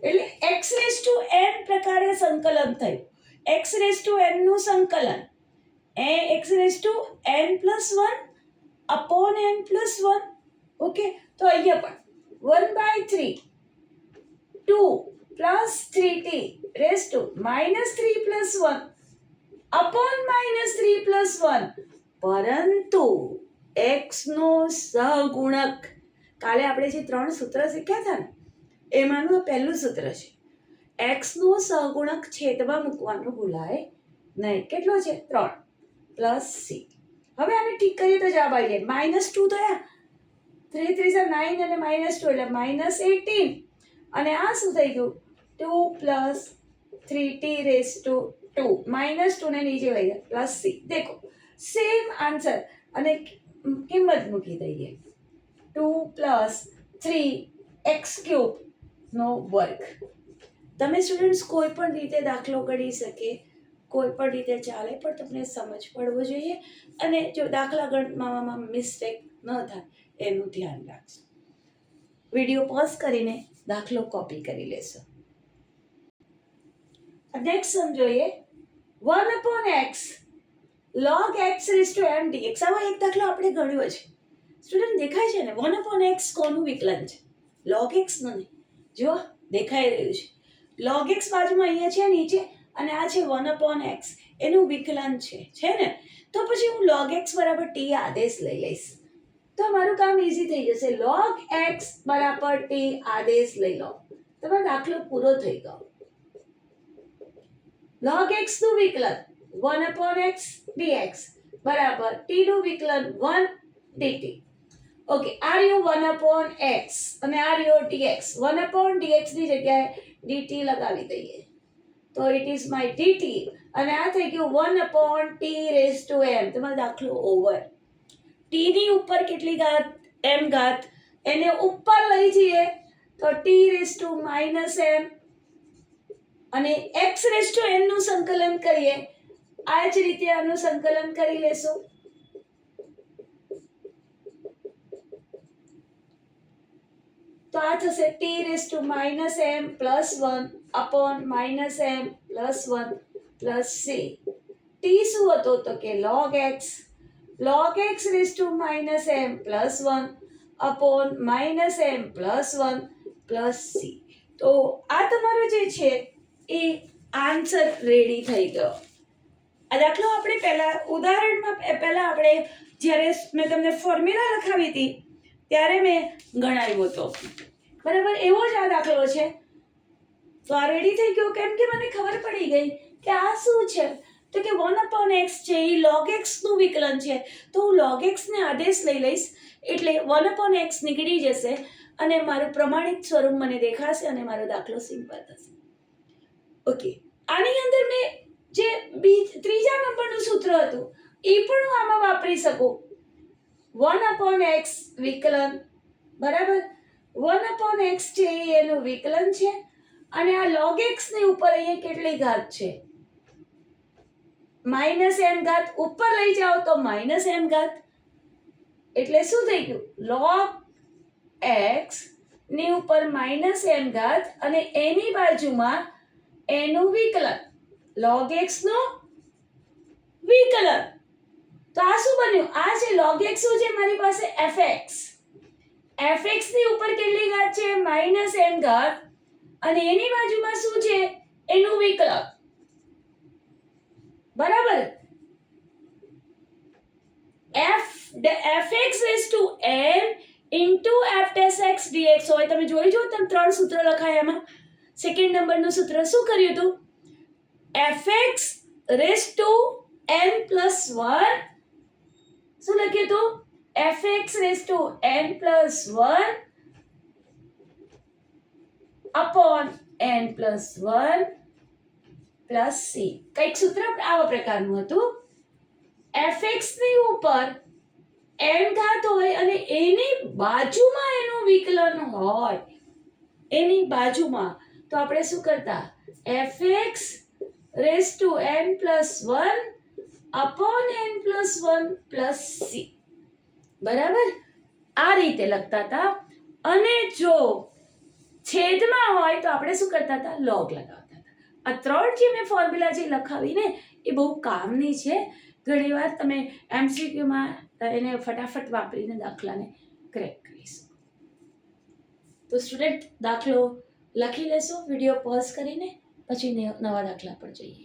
એટલે x⁻n પ્રકારે સંકલન થયું. x⁻n નું સંકલન x⁻n+1 upon n+1. ઓકે તો અહીંયા પણ 1/3 2 + 3t raised to -3+1 upon -3+1 પરંતુ x નો સહગુણક કાલે આપણે જે 3 સૂત્ર શીખ્યા હતા ને એમાંનું આ પહેલું સૂત્ર છે. x નો સહગુણક છેદમાં મૂકવાનું ભૂલાય નહીં. કેટલો છે 3 + c. હવે આને ઠીક કરીએ તો જવાબ આવી જાય -2 થયા 3 3 9 અને -2 એટલે -18 અને આ શું થઈ ગયું 2 + 3t raised to 2 -2 ને નીચે લઈ ગયા + c. દેખો સેમ આન્સર અને કિંમત મૂકી દઈએ 2 + 3x³ નો વર્ગ. તમે સ્ટુડન્ટ્સ કોઈ પણ રીતે દાખલો કરી શકે કોઈ પણ રીતે ચાલે, પણ તમને સમજ પડવો જોઈએ અને જો દાખલા ગણવામાં મિસ્ટેક ન થાય એનું ધ્યાન રાખજો. વિડીયો પોઝ કરીને દાખલો કોપી કરી લેશો. નેક્સ્ટ સમ જોઈએ. 1/x log x raised to m dx. આવો એક દાખલો આપણે ગણ્યો છે. સ્ટુડન્ટ દેખાય છે ને 1/x કોનું વિકલન છે? log x નો નહીં. જો દેખાઈ રહ્યું છે. log x બાજુમાં અહીંયા છે નીચે અને આ છે 1/x એનું વિકલન છે ને? તો પછી હું log x બરાબર t આદેશ લઈ લઈશ તો મારું કામ ઈઝી થઈ જશે. log x બરાબર t આદેશ લઈ લો, તમારો દાખલો પૂરો થઈ ગયો. log x નું વિકલન 1/x dx બરાબર t નું વિકલન 1 dt. ઓકે, આ રહ્યું 1/x અને આ રહ્યો dx. 1/dx ની જગ્યાએ dt લગાવી દઈએ તો ઇટ ઇઝ માય dt અને આ થઈ ગયું 1/t raised to m. તમારો દાખલો ઓવર. t ની ઉપર કેટલી ઘાત? m ઘાત. એને ઉપર લઈ જઈએ તો t raised to -m અને x raised to n નું સંકલન કરીએ આ જ રીતે આનું સંકલન કરી લેશું. તો આ થશે t raised to -m plus 1 upon -m plus 1 plus c. t શું હતો તો કે log x raised to -m plus 1 upon -m plus 1 plus c. તો આ તમારો જે છે એ આન્સર રેડી થઈ ગયો. આ દાખલો આપણે પહેલા ઉદાહરણમાં પહેલા આપણે જ્યારે મેં તમને ફોર્મ્યુલા લખાવી હતી ત્યારે મેં ગણાવ્યો હતો, બરાબર? એવો જ આ દાખલો છે. તો આ રેડી થઈ ગયો કેમ કે મને ખબર પડી ગઈ કે આ શું છે તો કે 1/x છે એ log x નું વિકલન છે. તો હું log x ને આદેશ લઈ લઈશ એટલે 1/x નીકળી જશે અને મારું પ્રમાણિત સ્વરૂપ મને દેખાશે અને મારો દાખલો સિમ્પલ થશે. ઓકે, આની અંદર મેં જે ત્રીજા નંબરનું સૂત્ર હતું એ પણ હું આમાં વાપરી શકું. 1/x વિકલન બરાબર 1/x છે એનું વિકલન છે અને આ log x ની ઉપર અહીંયા કેટલી ઘાત છે? -m ઘાત. ઉપર લઈ જાઓ તો -m ઘાત એટલે શું થઈ ગયું? log x ની ઉપર -m ઘાત અને એની બાજુમાં એનું વિકલન log x નું વિકલન. તો આ શું બન્યું? આ છે log x શું છે મારી પાસે? fx ની ઉપર કેટલી ઘાત છે? -m ઘાત અને એની બાજુમાં શું છે? એનું વિકલન, બરાબર? fx raised to n into f dash x dx હોય. તમે જોઈ જો તમે ત્રણ સૂત્ર લખાય એમાં સેકન્ડ નંબરનું સૂત્ર શું કર્યું હતું? fx raised to n plus 1 શું લખ્યું હતું? fx raised to n plus 1 upon n plus 1 plus c. કઈક સૂત્ર આવા પ્રકારનું હતું. fx ની ઉપર n ઘાત હોય અને એની બાજુમાં એનું વિકલન હોય, એની બાજુમાં તો આપણે શું કરતા? fx raised to n plus 1 upon n plus 1 plus c. બરાબર? આ રીતે લખતા હતા. અને જો છેદમાં હોય તો આપણે શું કરતા હતા? log લગાવતા હતા. આ ત્રણ જે મેં ફોર્મ્યુલા જે લખાવી ને એ બહુ કામની છે. ઘણીવાર તમે MCQમાં એને ફટાફટ વાપરીને દાખલાને ક્રેક કરી શકો. તો સ્ટુડન્ટ દાખલો લખી લેશો વિડીયો પોઝ કરીને, પછી નવા દાખલા પર જઈએ.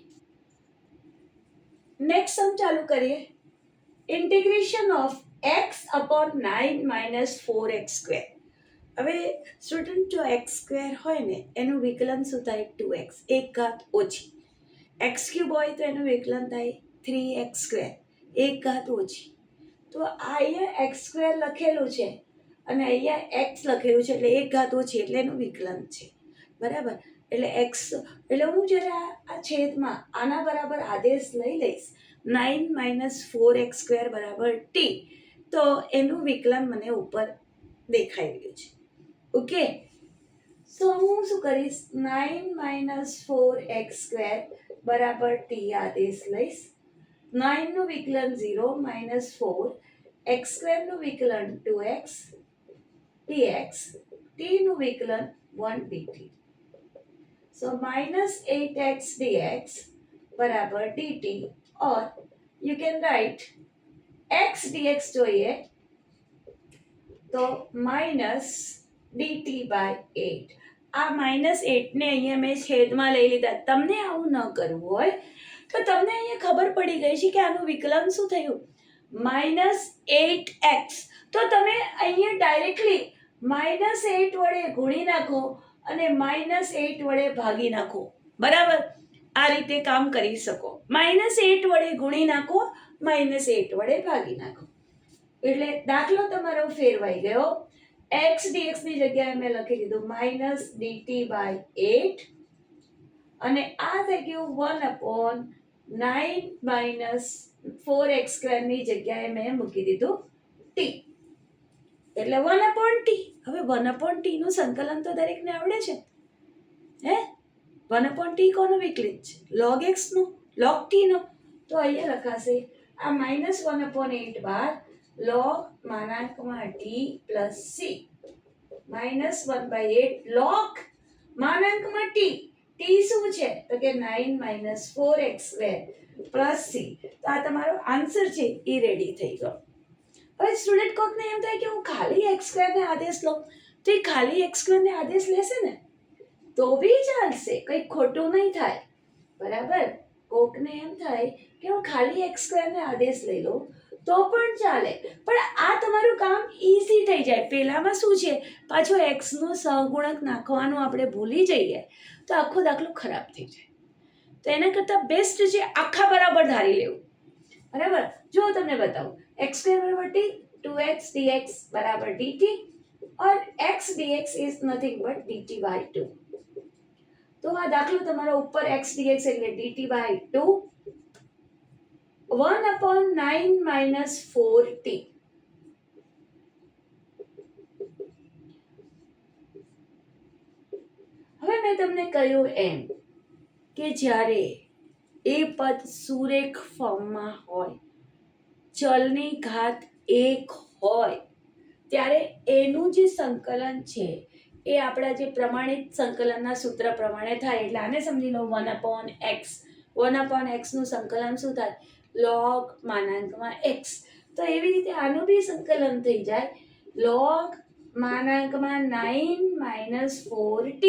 નેક્સ્ટ સમ ચાલુ કરીએ. Integration of x upon 9 - 4x square. હવે સ્ટુડન્ટ જો x² હોય ને એનું વિકલન શું થાય? 2x, એક ઘાત ઓછી. x³ હોય તો એનું વિકલન થાય 3x², એક ઘાત ઓછી. તો આ અહીંયા x² લખેલું છે અને અહીંયા x લખેલું છે એટલે એક ઘાત ઓછી એટલે એનું વિકલન છે, બરાબર? એટલે x એટલે હું જ્યારે આ છેદમાં આના બરાબર આદેશ લઈ લઈશ 9 - 4x² બરાબર t, તો એનું વિકલન મને ઉપર દેખાઈ રહ્યું છે. ઓકે, સો હું શું કરીશ? 9 - 4x² બરાબર ટી આદેશ લઈશ. 9 નું વિકલન 0 માઇનસ 4 એક્સ સ્ક્વેરનું વિકલન 2x dx t નું વિકલન 1 dt. સો minus 8x dx બરાબર dt or you can write x dx જોઈએ તો minus dt by 8. આ -8 ને અહીંયા મેં છેદમાં લઈ લીધા. તમને આવું ન કરવું હોય તો તમને અહીંયા ખબર પડી ગઈ છે કે આનું વિકલન શું થયું, -8x. તો તમે અહીંયા ડાયરેક્ટલી -8 વડે ગુણી નાખો અને -8 વડે ભાગી નાખો. બરાબર, આ રીતે કામ કરી શકો. -8 વડે ગુણી નાખો, -8 વડે ભાગી નાખો. એટલે દાખલો તમારો ફેરવાઈ ગયો. x dx ની જગ્યાએ મેં લખી દીધું -dt by 8 અને આ થઈ ગયું 1/9 minus 4x square ની જગ્યાએ મેં મૂકી દીધું t એટલે 1/t. હવે 1/t નું સંકલન તો દરેકને આવડે છે હે. 1/t કોનો વિકલિત છે? log x નો, log t નો. તો અહીંયા લખાશે આ -1/8 બાર log માનાંકમાં t plus c -1/8 log માનાંકમાં t. t શું છે તો કે 9 minus 4x square plus c. તો આ તમારો આન્સર છે એ રેડી થઈ ગયો. હવે સ્ટુડન્ટ કોકને એમ થાય કે હું ખાલી x સ્ક્વેર ને આદેશ લઉં તો એ ખાલી x સ્ક્વેર ને આદેશ લેશે ને તો બી ચાલશે, કંઈ ખોટું નહીં થાય. બરાબર, કોકને એમ થાય કે હું ખાલી x સ્ક્વેર ને આદેશ લઈ લઉં તો પણ ચાલે, પણ આ તમારું કામ ઈઝી થઈ જાય. પહેલામાં શું છે, પાછો x નો સહગુણક નાખવાનું આપણે ભૂલી જઈએ તો આખો દાખલો ખરાબ થઈ જાય. તો એના કરતાં બેસ્ટ છે આખા બરાબર ધારી લેવું. બરાબર, જો તમને બતાવું x સ્ક્વેર બરાબર t 2x dx બરાબર dt और x dx is nothing but dt by 2. તો આ દાખલો તમારો ઉપર x dx એટલે dt by 2 1/9 minus 4t. હવે મેં તમને કહ્યું એમ કે જ્યારે એ પદ સુરેખ ફોર્મમાં હોય, ચલની ઘાત 1 હોય ત્યારે એનું જે સંકલન છે એ આપણા જે પ્રમાણિત સંકલનના સૂત્ર પ્રમાણે થાય. એટલે આને સમજી લો 1/x. 1/x નું સંકલન શું થાય? log માનાંકમાં x. તો એવી રીતે આનું બી સંકલન થઈ જાય log માનાંકમાં 9 minus 4t.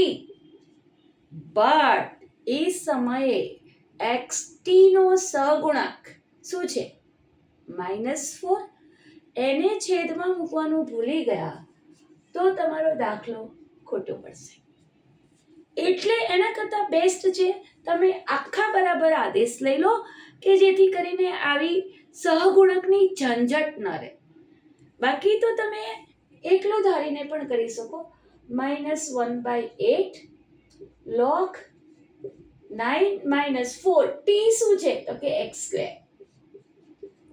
બટ એ સમયે xt નો સહગુણક શું છે? -4. એને છેદમાં મૂકવાનું ભૂલી ગયા તો તમારો દાખલો ખોટો પડશે. એટલે એના કરતાં બેસ્ટ છે તમે આખા બરાબર આદેશ લઈ લો કે જેથી કરીને આવી સહગુણકની ઝંઝટ ન રહે. બાકી તો તમે એકલો ધારીને પણ કરી શકો. -1/8 log 9 minus 4 t શું છે તો કે x સ્ક્વેર.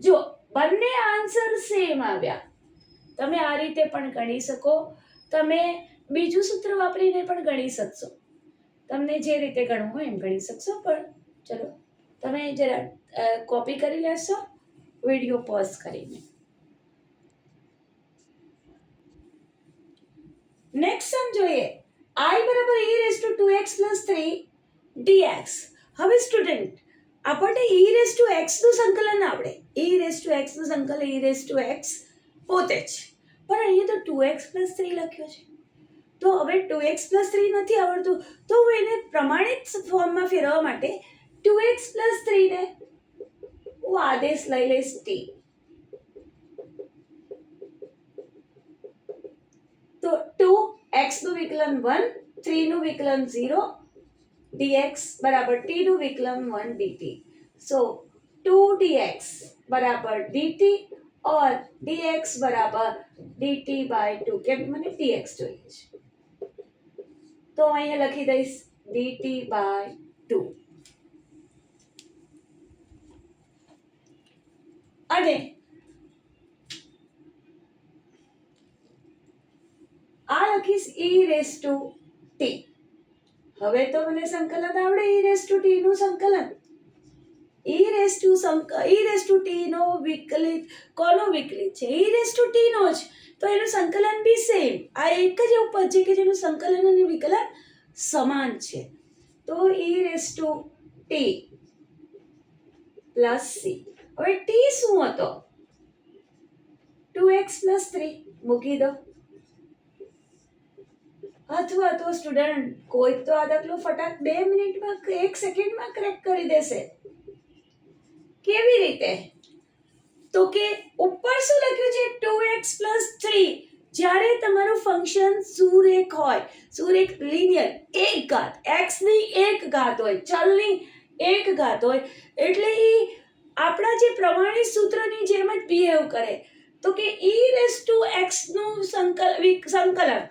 જો બંને આન્સર સેમ આવ્યા. તમે આ રીતે પણ ગણી શકો, તમે બીજું સૂત્ર વાપરીને પણ ગણી શકશો. તમને જે રીતે ગણવું હોય એમ ગણી શકશો. પણ ચલો તમે જરા કોપી કરી લેશો વિડીયો પોઝ કરીને. નેક્સ્ટ સમ જોઈએ. I બરાબર e raised to 2x plus 3 dx. હવે સ્ટુડન્ટ આપણને e raised to x નું સંકલન આવડે. e raised to x નું સંકલન e raised to x પોતે જ, પણ અહીંયા તો 2x plus 3 લખ્યો છે. તો હવે 2x plus 3 નથી આવડતું તો હું એને પ્રમાણિત ફોર્મમાં ફેરવવા માટે 2x plus 3 ને હું આદેશ લઈ લઈશ t. તો 2x નું વિકલન 1, 3 નું વિકલન 0, dx બરાબર t નું વિકલન 1 dt. સો 2 dx બરાબર dt और dx બરાબર dt by 2. કેમ મને dx જોઈએ છે તો અહીંયા લખી દઈશ dt by 2. અને આ લખીશ e raised to t. હવે તો મને સંકલન આવડે ઈ રેસ ટુ ટી નું સંકલન. ઈ રેસ ટુ ટી નો વિકલિત કોનો વિકલિત છે? ઈ રેસ ટુ ટી નો જ. તો એનું સંકલન બી સેમ. આ એક જ એવું પદ છે કે જેનું સંકલન અને વિકલન સમાન છે. તો ઈ raise two T plus C. હવે ટી શું હતો? 2x પ્લસ 3 મૂકી દો. અથવા તો સ્ટુડન્ટ કોઈ તો આ દાખલો ફટાક 2 મિનિટમાં 1 સેકન્ડમાં ક્રેક કરી દેશે. કેવી રીતે? તો કે ઉપર શું લખ્યું છે? 2x plus 3. જ્યારે તમારું ફંક્શન સુરેખ હોય, સુરેખ લિનિયર, એક ઘાત, x ની એક ઘાત હોય, ચલની એક ઘાત હોય, એટલે એ આપણા જે પ્રમાણિત સૂત્રની જેમ જ બિહેવ કરે. તો કે ઈ રેસ ટુ x નું સંકલન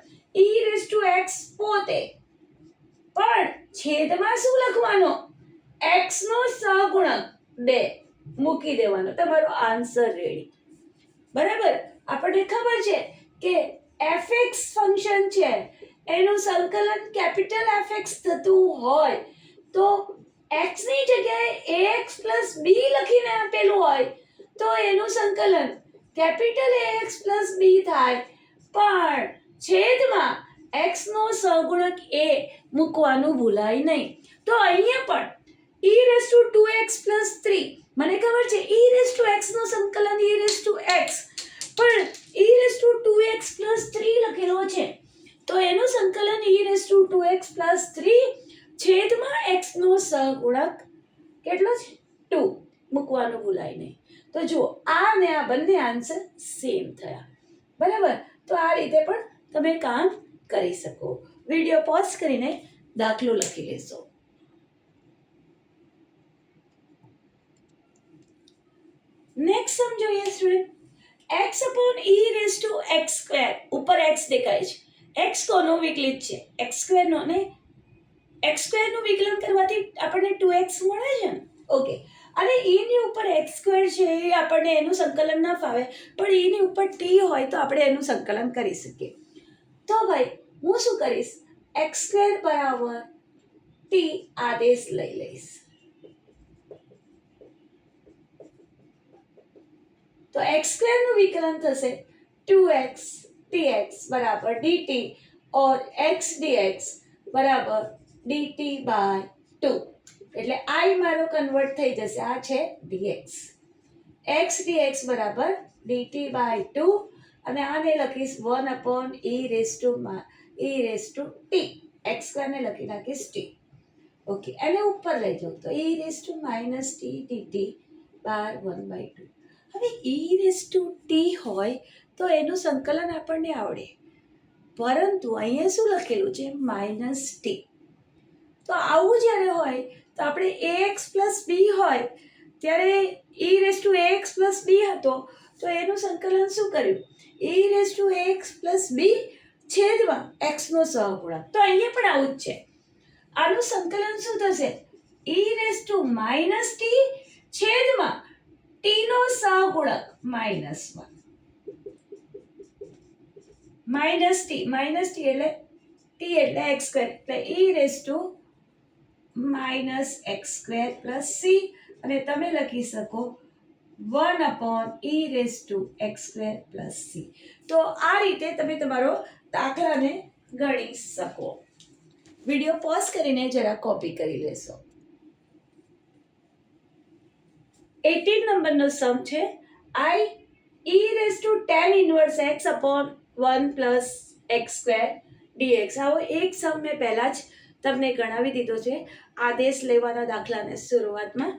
ઈ રેસ ટુ x પોતે, પણ છેદમાં શું લખવાનો? x નો સહગુણક 2 મૂકી દેવાનો. તમારો આન્સર રેડી. બરાબર. આપણને ખબર છે કે fx ફંક્શન છે એનું સંકલન કેપિટલ fx થતું હોય તો x ની જગ્યાએ ax પ્લસ b લખીને આપેલું હોય તો એનું સંકલન કેપિટલ ax પ્લસ b થાય, પણ છેદમાં x નો સહગુણક a મૂકવાનું ભૂલાય નહીં. તો અહીંયા પણ ઈ રેસ ટુ 2x પ્લસ 3, મને ખબર છે ઈ રેસ ટુ x નું સંકલન ઈ રેસ ટુ x, પણ ઈ રેસ ટુ 2x પ્લસ 3 લખેલો છે તો એનું સંકલન ઈ રેસ ટુ 2x પ્લસ 3 છેદમાં x નો સહગુણક કેટલો છે? 2 મૂકવાનું ભૂલાય નહીં. તો જુઓ, આ ને આ બંને આન્સર સેમ થયા. બરાબર. તો આ રીતે પણ તમે કામ કરી શકો. વિડીયો પોઝ કરીને દાખલો લખી લેશો. નેક્સ્ટ સમ જોઈએ student. x upon e raised to x square. ઉપર x દેખાય છે. x કોનો વિકલિત છે? x square નો, ને x square નું વિકલન કરવાથી આપણને 2x મળે છે ને? ઓકે. અને e ની ઉપર x square છે એ આપણને એનું સંકલન ના ફાવે, પણ e ની ઉપર t હોય તો આપણે એનું સંકલન કરી શકીએ. તો ભાઈ હું શું કરીશ? x square બરાબર t આદેશ લઈ લઈશ. તો x square નું વિકલન થશે 2x dx બરાબર dt और x dx બરાબર dt by 2. એટલે I મારો કન્વર્ટ થઈ જશે, આ છે dx. x dx બરાબર dt by 2 અને આને લખીશ 1 upon e raised to t. x square ને લખી નાખીશ t. ઓકે, એને ઉપર લઈ જાઉં તો e raised to minus t dt by 1 by 2. હવે ઈ રેસ ટુ ટી હોય તો એનું સંકલન આપણને આવડે, પરંતુ અહીંયા શું લખેલું છે? Minus T. તો આવું જ્યારે હોય તો આપણે ax પ્લસ બી હોય ત્યારે e raise to ax plus B હતો તો એનું સંકલન શું કર્યું? E raise to ax plus B છેદમાં x નો સહગુણક. તો અહીંયા પણ આવું જ છે. આનું સંકલન શું થશે? ઈ રેસ ટુ માઇનસ ટી છેદમાં t નો સહગુણક -1. માઇનસ ટી એટલે t એટલે x સ્ક્વેર, એટલે e raise to -x square plus c, અને તમે લખી શકો 1 upon e raise to x square plus c. તો આ રીતે તમે તમારો દાખલાને ગણી શકો. વિડીયો પોઝ કરીને જરા કોપી કરી લેશો. 18 નંબરનો સમ છે I e raise to tan inverse x upon 1 plus x square dx. આવો એક સમ મેં પહેલા જ તમને ગણાવી દીધો છે આદેશ લેવાના દાખલાને શરૂઆતમાં.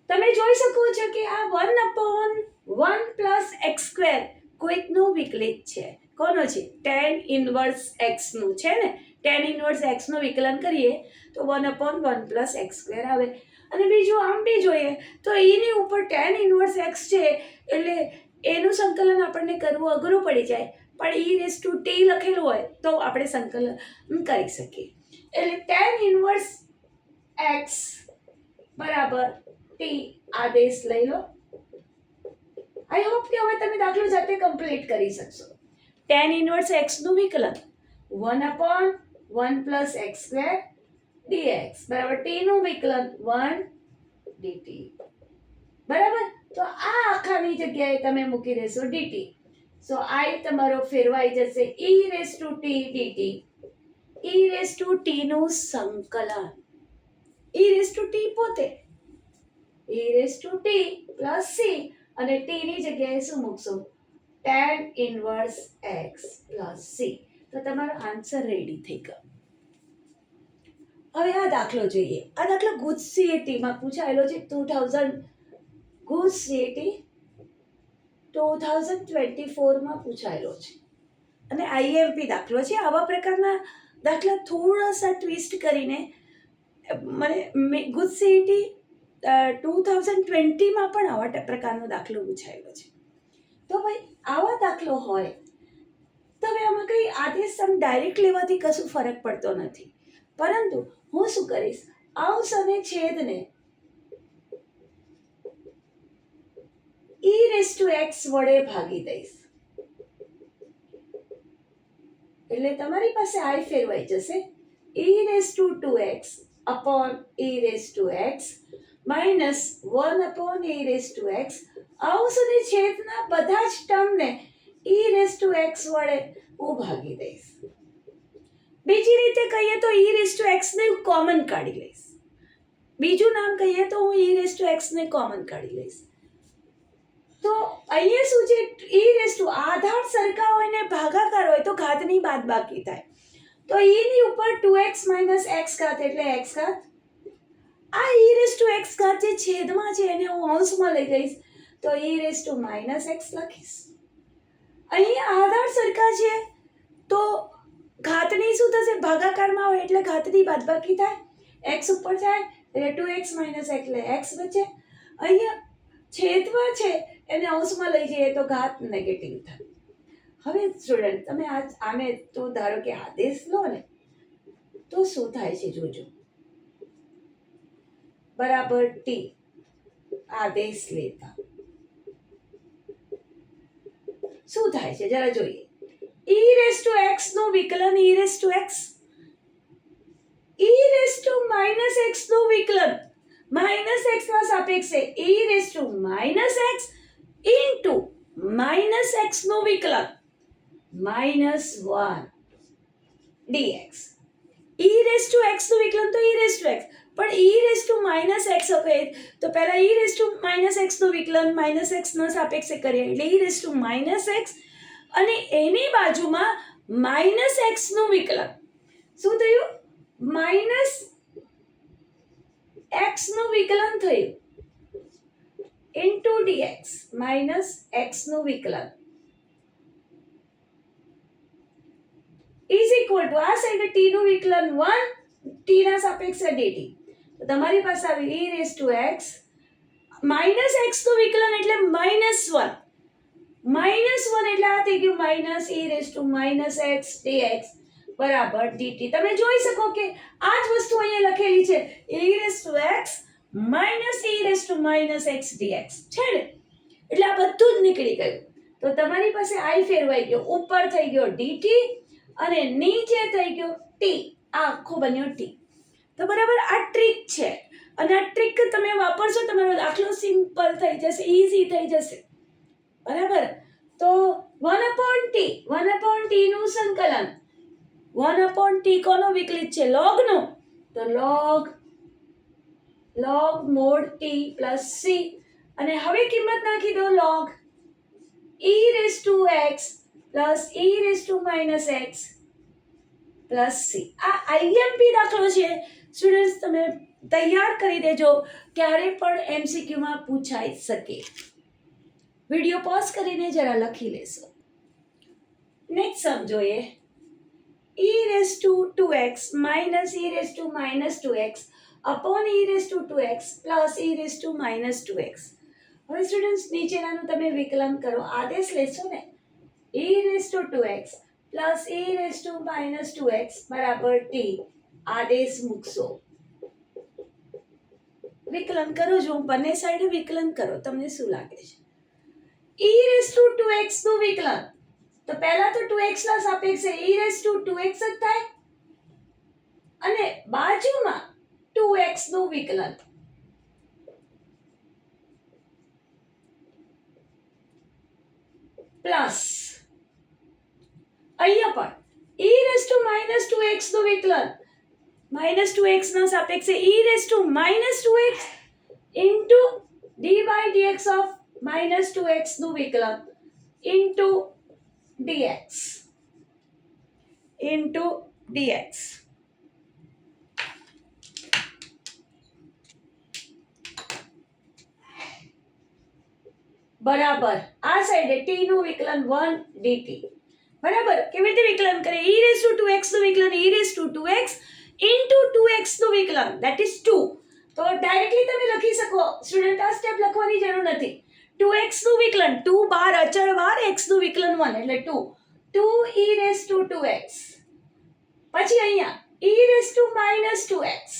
તમે જોઈ શકો છો કે આ 1 upon 1 plus x square કોઈકનો વિકલિત છે. કોનો છે? tan ઇનવર્સ x નું છે ને. tan ઇનવર્સ x નું વિકલન કરીએ તો 1 upon 1 plus x square આવે. અને બીજું આમ બી જોઈએ તો e ની ઉપર tan ઇનવર્સ x છે એટલે એનું સંકલન આપણને કરવું અઘરું પડી જાય, પણ e રેસ ટુ t લખેલું હોય તો આપણે સંકલન કરી શકીએ. એટલે tan ઇનવર્સ x બરાબર t આદેશ લઈ લો. આઈ હોપ કે હવે તમે દાખલો જાતે કમ્પ્લીટ કરી શકશો. tan ઇનવર્સ x નું વિકલન 1 upon 1 plus x square dx બરાબર t નું વિકલન 1 dt બરાબર. તો આ આખાની જગ્યાએ તમે મૂકી દેશો dt. સો I તમારો ફેરવાઈ જશે e raise to t dt. e raise to t નું સંકલન e રેસ ટુ t પોતે e raise to t plus c અને t ની જગ્યાએ શું મૂકશો tan inverse x plus c. તો તમારો આન્સર રેડી થઈ ગયો. હવે આ દાખલો જોઈએ. આ દાખલો ગુજ CET માં પૂછાયેલો છે 2000 ગુજ CET 2024 માં પૂછાયેલો છે અને IMP દાખલો છે. આવા પ્રકારના દાખલા થોડા સા ટ્વિસ્ટ કરીને મને ગુજ CET 2020 માં પણ આવા પ્રકારનો દાખલો પૂછાયેલો છે. તો ભાઈ આવા દાખલો હોય તો હવે આમાં કંઈ આદેશ સમ ડાયરેક્ટ લેવાથી કશું ફરક પડતો નથી, પરંતુ હું શું કરીશ, અંશ અને છેદને e રેસ ટુ x વડે ભાગી દઈશ. એટલે તમારી પાસે I ફેરવાઈ જશે e raise to 2x upon e raise to x minus 1 upon e raise to x. અંશ અને છેદના બધા જ ટર્મને e રેસ ટુ x વડે હું ભાગી દઈશ. બીજી રીતે કહીએ તો e રેસ ટુ x ને કોમન કાઢી લઈશ. બીજું નામ કહીએ તો હું e રેસ ટુ x ને કોમન કાઢી લઈશ. તો અહીંયા શું છે, e રેસ ટુ આધાર સરખા હોય ને ભાગાકાર હોય તો ઘાતની બાદબાકી થાય. તો e ની ઉપર 2x માઇનસ x ઘાત એટલે x ઘાત. આ e રેસ ટુ x ઘાત જે છેદમાં છે એને હું અંશમાં લઈ જઈશ તો e raise to minus x લખીશ. અહીંયા આધાર સરખા છે તો ઘાતની શું થશે, ભાગાકારમાં હોય એટલે ઘાતની બાદબાકી થાય. x ઉપર જાય એટલે 2x માઇનસ એટલે x બચે. અહીંયા છેદમાં છે એને અંશમાં લઈ જઈએ તો ઘાત નેગેટિવ થાય. હવે સ્ટુડન્ટ તમે આને તો ધારો કે આદેશ લો ને તો શું થાય છે જોજો. બરાબર t આદેશ લેતા શું થાય છે જરા જોઈએ. e રેસ ટુ x નું વિકલન e raise to x, e raise to minus x નું વિકલન માઇનસ x ના સાપેક્ષે e raise to minus x into minus x નું વિકલન minus 1 dx. e raise to x નું વિકલન તો e રેસ ટુ x, પણ e raise to minus x હોય તો પહેલા e raise to minus x નું વિકલન માઇનસ x ના સાપેક્ષે કરીએ એટલે e raise to minus x અને એની બાજુમાં માઇનસ x નું વિકલન શું થયું, માઇનસ x નું વિકલન થયું ઇન્ટુ dx માઇનસ x નું વિકલન ઇઝ ઇક્વલ ટુ આ સાઈડે t નું વિકલન 1 t ના સાપેક્ષે dt. તો તમારી પાસે આવી e raise to x minus x નું વિકલન એટલે માઇનસ 1 એટલે આ થઈ ગયું minus e raise to minus x dx બરાબર dt. તમે જોઈ શકો કે આ જ વસ્તુ અહીંયા લખેલી છે e raise to x minus e raise to minus x dx છે ને, એટલે આ બધું જ નીકળી ગયું. તો તમારી પાસે I ફેરવાઈ ગયો, ઉપર થઈ ગયો dt અને નીચે થઈ ગયો t. આ આખો બન્યો t. તો બરાબર આ ટ્રીક છે અને આ ટ્રીક તમે વાપરશો તમારો દાખલો સિમ્પલ થઈ જશે, ઈઝી થઈ જશે. બરાબર. તો 1 અપોન t નું સંકલન 1 અપોન t કોનો વિકલિત છે, log નો, તો log mode t plus c અને હવે કિંમત નાખી દો log e raise to x plus e raise to minus x plus c. આ IMP દાખલો છે સ્ટુડન્ટ્સ, તમે તૈયાર કરી દેજો, ક્યારે પણ MCQ માં પૂછાઈ શકે. વિડિયો પોઝ કરીને જરા લખી લેશો. નેક્સ્ટ સમ જોઈએ. e raise to 2x minus e raise to minus 2x upon e raise to 2x plus e raise to minus 2x. હવે સ્ટુડન્ટ્સ નીચેનાનું તમે વિકલન કરો, આદેશ લેશો ને e raise to 2x plus e raise to minus 2x બરાબર t. આદેશ મૂકશો, વિકલન કરો. જો બંને સાઈડે વિકલન કરો તમને શું લાગે છે, e રેસ ટુ 2x નું વિકલન તો પહેલા તો 2x ના સાપેક્ષે e રેસ ટુ 2x જ થાય અને બાજુમાં 2x નું વિકલન પ્લસ અહીંયા પણ e raise to minus 2x નું વિકલન માઇનસ 2x ના સાપેક્ષે e raise to minus 2x into dy dx of minus 2x નું વિકલન ઇન્ટુ dx બરાબર આ સાઈડે t નું વિકલન 1 dt બરાબર કેવી રીતે વિકલન કરે e રેસ ટુ 2x નું વિકલન e raise to 2x into 2x નું વિકલન ધેટ ઇઝ 2 તો ડાયરેક્ટલી તમે લખી શકો સ્ટુડન્ટ આ સ્ટેપ લખવાની જરૂર નથી 2x નું વિકલન 2 બાર અચળ વાર x નું વિકલન 1 એટલે 2 e રેસ ટુ 2x પછી અહીંયા e raise to minus 2x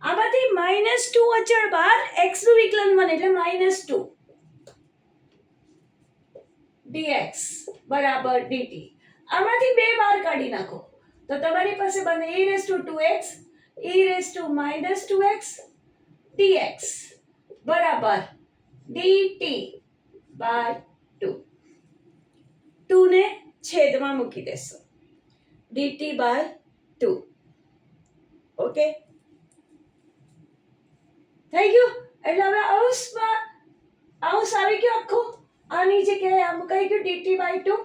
આમાંથી માઇનસ 2 અચળ બાર x નું વિકલન 1 એટલે માઇનસ 2 dx બરાબર dt આમાંથી બે બાર કાઢી નાખો તો તમારી પાસે બને e raise to 2x e raise to minus 2x dx બરાબર dt બાય 2 2 ને છેદમાં મૂકી દેશો dt બાય 2 ઓકે થઈ ગયું એટલે હવે અંશમાં અંશ આવી ગયો આખો આની જગ્યાએ આમ કહી ગયું dt બાય 2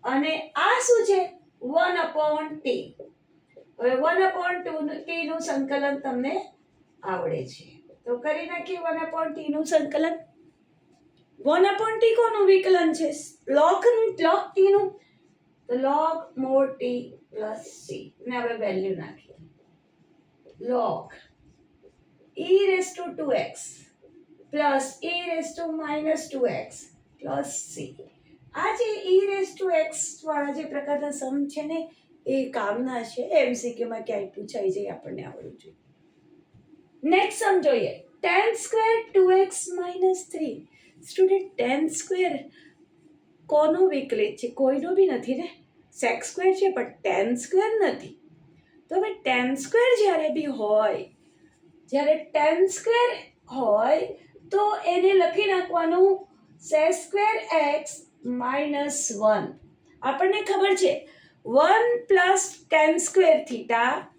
અને આ શું છે 1/t હવે 1/2 t નું સંકલન તમને આવડે છે તો કરી નાખીએ 1/t નું સંકલન 1/t કોનું વિકલન છે log t નું તો log mod t plus c ને હવે વેલ્યુ નાખીએ log e raised to 2x plus e raised to minus 2x plus c આ જે e raised to x વાળા જે પ્રકારના સમ છે ને એ કામના છે એમસીક્યુ માં ક્યાંય પૂછાઈ જાય આપણને આવડવું જોઈએ નેક્સ્ટ સમ જોઈએ tan square 2x minus 3 student tan square કોનો વિકલિત છે કોઈનો બી નથી ને sec સ્ક્વેર છે પણ tan સ્ક્વેર નથી તો હવે tan સ્ક્વેર જ્યારે બી હોય જ્યારે tan સ્ક્વેર હોય તો એને લખી નાખવાનું sec સ્ક્વેર x minus 1 આપણને ખબર છે 1 plus tan square theta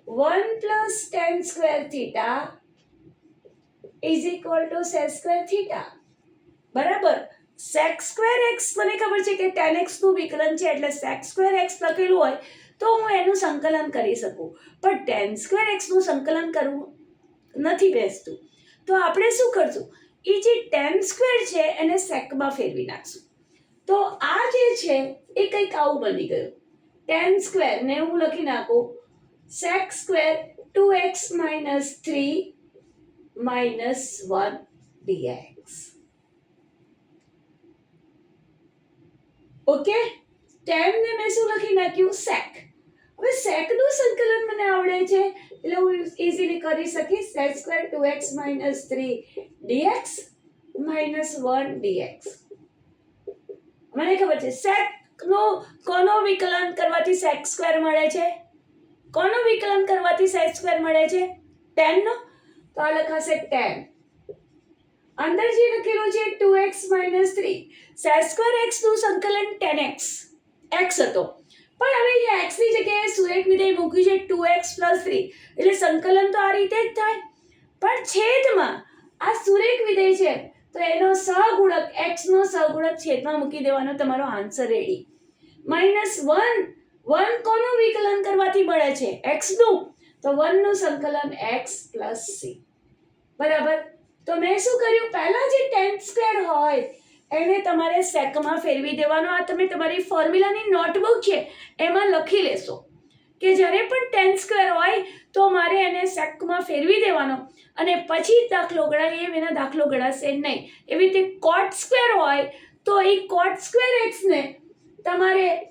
1 plus tan square theta is equal to sec square theta બરાબર sec સ્ક્વેર x મને ખબર છે કે tan x નું વિકલન છે એટલે sec સ્ક્વેર x લખેલું હોય તો હું એનું સંકલન કરી શકું પણ tan સ્ક્વેર x નું સંકલન કરવું નથી બેસતું તો આપણે શું કરશું એ જે tan સ્ક્વેર છે એને sec માં ફેરવી નાખશું તો આ જે છે એ કંઈક આવું બની ગયું tan સ્ક્વેર ને હું લખી નાખું sec square 2x minus 3 minus 1 dx okay tan ને મેં શું લખી નાખ્યું sec હવે sec નું સંકલન મને આવડે છે એટલે હું ઈઝીલી કરી શકીશ sec square 2x minus 3 dx minus 1 dx મને ખબર છે sec નો કોનો વિકલન કરવાથી sec સ્ક્વેર મળે છે કોનો વિકલન કરવાથી sec સ્ક્વેર મળે છે tan નો તો આ લખાશે tan અંદર જે લખેલું છે 2x minus 3 sec square x નું સંકલન tan x x હતો પણ હવે અહીંયા x ની જગ્યાએ સુરેખ વિધેય મૂક્યું છે 2x plus 3 એટલે સંકલન તો આ રીતે જ થાય પણ છેદમાં આ સુરેખ વિધેય છે તો એનો સહગુણક x નો સહગુણક છેદમાં મૂકી દેવાનો તમારો આન્સર રેડી -1 1 કોનું વિકલન કરવાથી મળે છે x નું તો 1 નું સંકલન x plus c બરાબર તો મેં શું કર્યું પહેલા જે tan સ્ક્વેર હોય એને તમારે sec માં ફેરવી દેવાનો આ તમે તમારી ફોર્મ્યુલાની નોટબુક છે એમાં લખી લેશો કે જ્યારે પણ tan સ્ક્વેર હોય તો મારે એને sec માં ફેરવી દેવાનો અને પછી દાખલો ગણાય એ વિના દાખલો ગણાશે નહીં એવી રીતે cot સ્ક્વેર હોય તો એ cot સ્ક્વેર x ને તમારે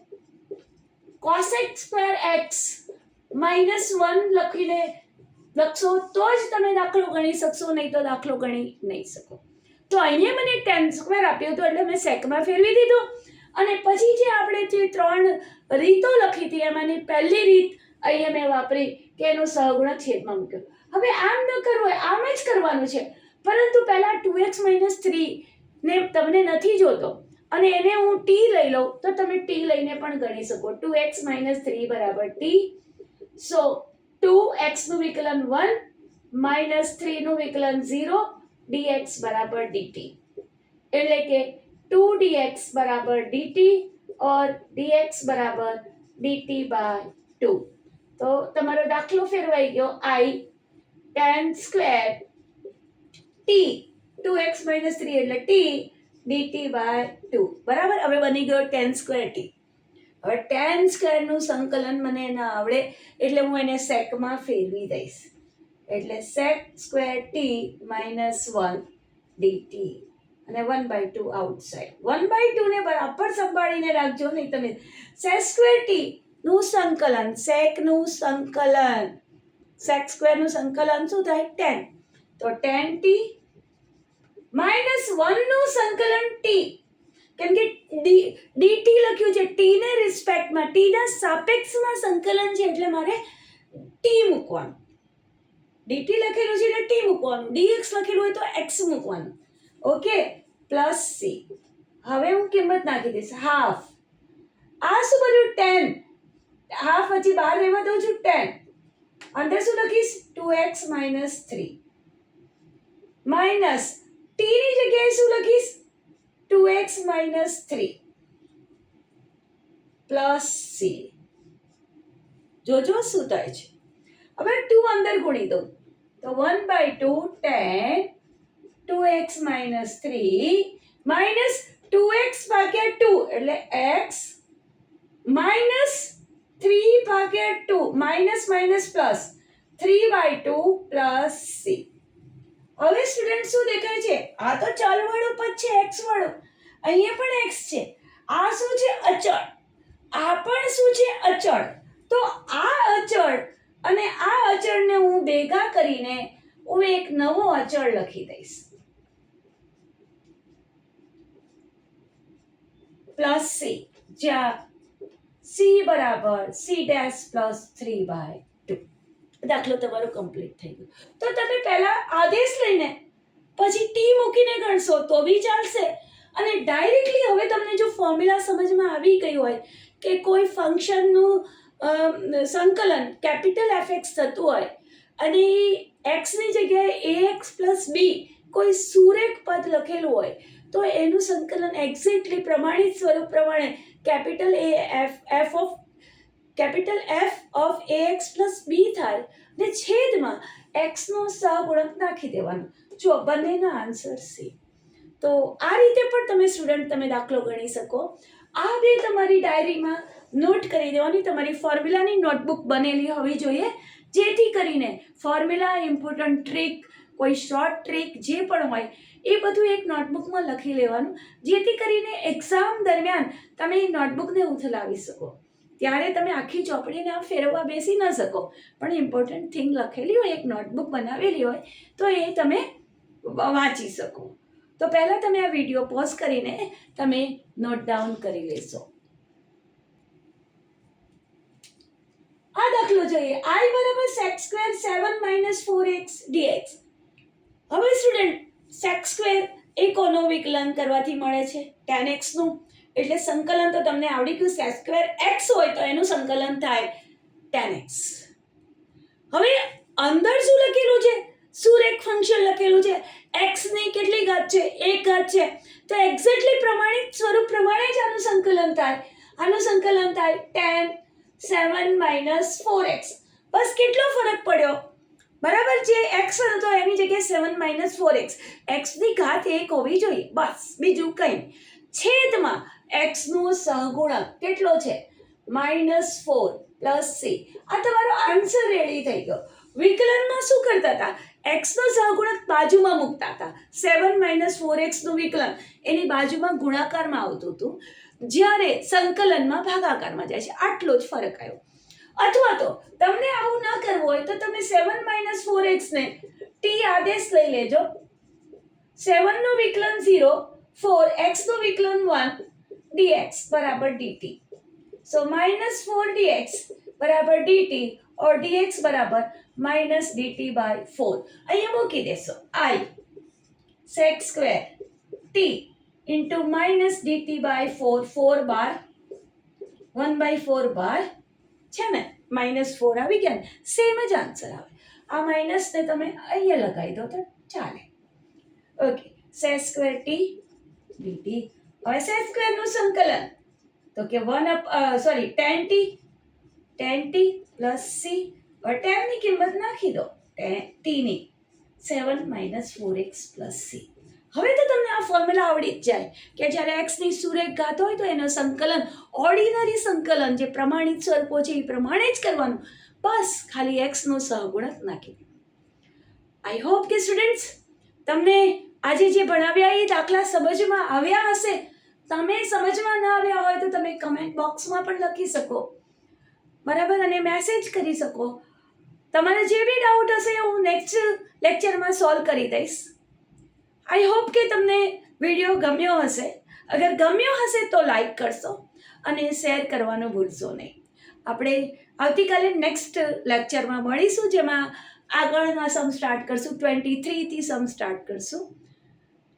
cosec સ્ક્વેર x -1 લખીને લખશો તો જ તમે દાખલો ગણી શકશો નહીં તો દાખલો ગણી નહીં શકો તો અહીંયા મને tan સ્ક્વેર આપ્યો હતો એટલે મેં sec માં ફેરવી દીધો અને પછી જે આપણે જે 3 રીતો લખી હતી એમાંની પહેલી રીત અહીંયા મેં વાપરી કે એનો સહગુણક છેદમાં મૂક્યો. હવે આમ ન કરવું હોય આમ જ કરવાનું છે, પરંતુ પહેલા 2x - 3 ને તમને નથી જોતો અને એને હું t લઈ લઉં તો તમે t લઈને પણ ગણી શકો. 2x - 3 બરાબર t. સો 2x નું વિકલન 1 -3 નું વિકલન 0 dx બરાબર dt. એટલે કે 2 dx બરાબર dt और dx બરાબર dt by 2. તો તમારો દાખલો ફેરવાઈ ગયો. I tan square t 2x - 3 એટલે t dt by 2 બરાબર. હવે બની ગયો tan સ્ક્વેર t. હવે tan સ્ક્વેર નું સંકલન મને ના આવડે એટલે હું એને સેકમાં ફેરવી દઈશ. એટલે sec સ્ક્વેર t -1 dt અને 1/2 આઉટસાઇડ. 1/2 ને બરાબર સંભાળીને રાખજો, નહીં તમે sec સ્ક્વેર t નું સંકલન, sec નું સંકલન, sec સ્ક્વેર નું સંકલન શું થાય? tan. તો tan t -1 નું સંકલન t, કેમ કે dt લખ્યું છે, t ને રિસ્પેક્ટમાં, t ના સાપેક્ષમાં સંકલન છે એટલે મારે t મૂકવાનું. dt લખેલું છે એટલે t મૂકવાનું, dx લખેલું હોય તો x મૂકવાનું. Okay, plus c. હવે હું કિંમત નાખી દઈશ હાફ. આ શું બન્યું? 10. હાફ હજી બહાર રહેવા દઉં છું. 10 અંદર શું લખીશ? 2x - 3 માઇનસ t ની જગ્યાએ શું લખીશ? 2x - 3 plus c. જોજો શું થાય છે. હવે 2 અંદર ગુણી દઉં તો 1/2 tan 2x - 3 માઇનસ 2x ભાગ્યા 2 એટલે x માઇનસ 3 ભાગ્યા 2 minus minus plus 3/2 plus c. હવે સ્ટુડન્ટ શું દેખાય છે? આ તો ચલ વાળું પદ છે, x વાળું. અહીંયા પણ x છે. આ શું છે? અચળ. આ પણ શું છે? અચળ. તો આ અચળ અને આ અચળને હું ભેગા કરીને હું એક નવો અચળ લખી દઈશ. પ્લસ c, જ્યાં c બરાબર c ડેશ પ્લસ 3/2. દાખલો તમારો કમ્પ્લીટ થઈ ગયો. તો તમે પહેલા આદેશ લઈને પછી t મૂકીને ગણશો તો બી ચાલશે, અને ડાયરેક્ટલી હવે તમને જો ફોર્મ્યુલા સમજમાં આવી ગઈ હોય કે કોઈ ફંક્શનનું સંકલન કેપિટલ fx થતું હોય અને x ની જગ્યાએ ax પ્લસ b કોઈ સુરેખ પદ લખેલું હોય તો એનું સંકલન એક્ઝેક્ટલી પ્રમાણિત સ્વરૂપ પ્રમાણે capital F of ax plus b થાય ને છેદમાં x નો સહગુણક નાખી દેવાનો. જો બંનેના આન્સર c. તો આ રીતે પણ તમે સ્ટુડન્ટ તમે દાખલો ગણી શકો. આ બે તમારી ડાયરીમાં નોટ કરી દેવાની. તમારી ફોર્મ્યુલાની નોટબુક બનેલી હોવી જોઈએ, જેથી કરીને ફોર્મ્યુલા, ઇમ્પોર્ટન્ટ ટ્રીક, કોઈ શોર્ટ ટ્રીક જે પણ હોય એ બધું એક નોટબુકમાં લખી લેવાનું, જેથી કરીને એક્ઝામ દરમિયાન તમે એ નોટબુકને ઉથલાવી શકો. ત્યારે તમે આખી ચોપડીને આમ ફેરવવા બેસી ન શકો, પણ ઇમ્પોર્ટન્ટ થિંગ લખેલી હોય, એક નોટબુક બનાવેલી હોય તો એ તમે વાંચી શકો. તો પહેલાં તમે આ વિડીયો પોઝ કરીને તમે નોટ ડાઉન કરી લેશો. આ દાખલો જોઈએ. I બરાબર sec સ્ક્વેર 7 - 4x dx. હવે સ્ટુડન્ટ sec સ્ક્વેર એ કોનો વિકલન કરવાથી મળે છે? tan x નું. એટલે સંકલન તો તમને આવડી ગયું. sec સ્ક્વેર x હોય તો એનું સંકલન થાય tan x. હવે અંદર શું લખેલું છે? સુરેખ ફંક્શન લખેલું છે. x ની કેટલી ઘાત છે? 1 ઘાત છે. તો એક્ઝેક્ટલી પ્રમાણિત સ્વરૂપ પ્રમાણે જ આનું સંકલન થાય. આનું સંકલન થાય tan 7 - 4x. બસ કેટલો ફરક પડ્યો? બરાબર, જે x હતો એની જગ્યાએ 7 - 4x. x ની ઘાત 1 હોવી જોઈએ, બસ, બીજું કંઈ. છેદમાં x નો સહગુણક કેટલો છે? -4 પ્લસ c. આ તમારો આન્સર રેડી થઈ ગયો. વિકલનમાં શું કરતા હતા? x નો સહગુણક બાજુમાં મૂકતા હતા. 7 - 4x નું વિકલન એની બાજુમાં ગુણાકારમાં આવતું હતું, જ્યારે સંકલનમાં ભાગાકારમાં જાય છે. આટલો જ ફરક આવ્યો. અથવા તો તમને આવું ન કરવું હોય તો તમે 7 - 4x ને t આદેશ લઈ લેજો. 7 નું વિકલન 0, 4 x નું વિકલન 1, dx બરાબર dt. સો -4 dx બરાબર dt or dx બરાબર -dt/4. અહીંયા મૂકી દેશો I sec square t into -dt/4 4 બાર 1/4 બાર છે ને -4 આવી ગયા ને, સેમ જ આન્સર આવે. આ માઇનસ ને તમે અહીંયા લગાવી દો તો ચાલે. Okay, sec square t dt. હવે sec square નું સંકલન તો કે 10t પ્લસ c. હવે 10 ની કિંમત નાખી દો, t ની 7 - 4x પ્લસ c. હવે તો તમને આ ફોર્મ્યુલા આવડી જ જાય કે જ્યારે x ની સુરેખ ઘાત હોય તો એનું સંકલન, ઓર્ડિનરી સંકલન જે પ્રમાણિત સ્વરૂપો છે એ પ્રમાણે જ કરવાનું. બસ ખાલી x નો સહગુણક નાખી દો. આઈ હોપ કે સ્ટુડન્ટ્સ તમને આજે જે ભણાવ્યા એ દાખલા સમજમાં આવ્યા હશે. તમે સમજમાં ના આવ્યા હોય તો તમે કમેન્ટ બોક્સમાં પણ લખી શકો, બરાબર, અને મેસેજ કરી શકો. તમારે જે બી ડાઉટ હશે હું નેક્સ્ટ લેક્ચરમાં સોલ્વ કરી દઈશ. આઈ હોપ કે તમને વિડીયો ગમ્યો હશે. અગર ગમ્યો હશે તો લાઈક કરશો અને શેર કરવાનું ભૂલશો નહીં. આપણે આવતીકાલે નેક્સ્ટ લેક્ચરમાં મળીશું, જેમાં આગળના સમ સ્ટાર્ટ કરશું. 23 થી સમ સ્ટાર્ટ કરશું.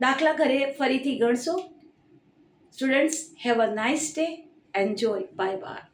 દાખલા ઘરે ફરીથી ગણશો. Students, have a nice day. Enjoy. Bye by.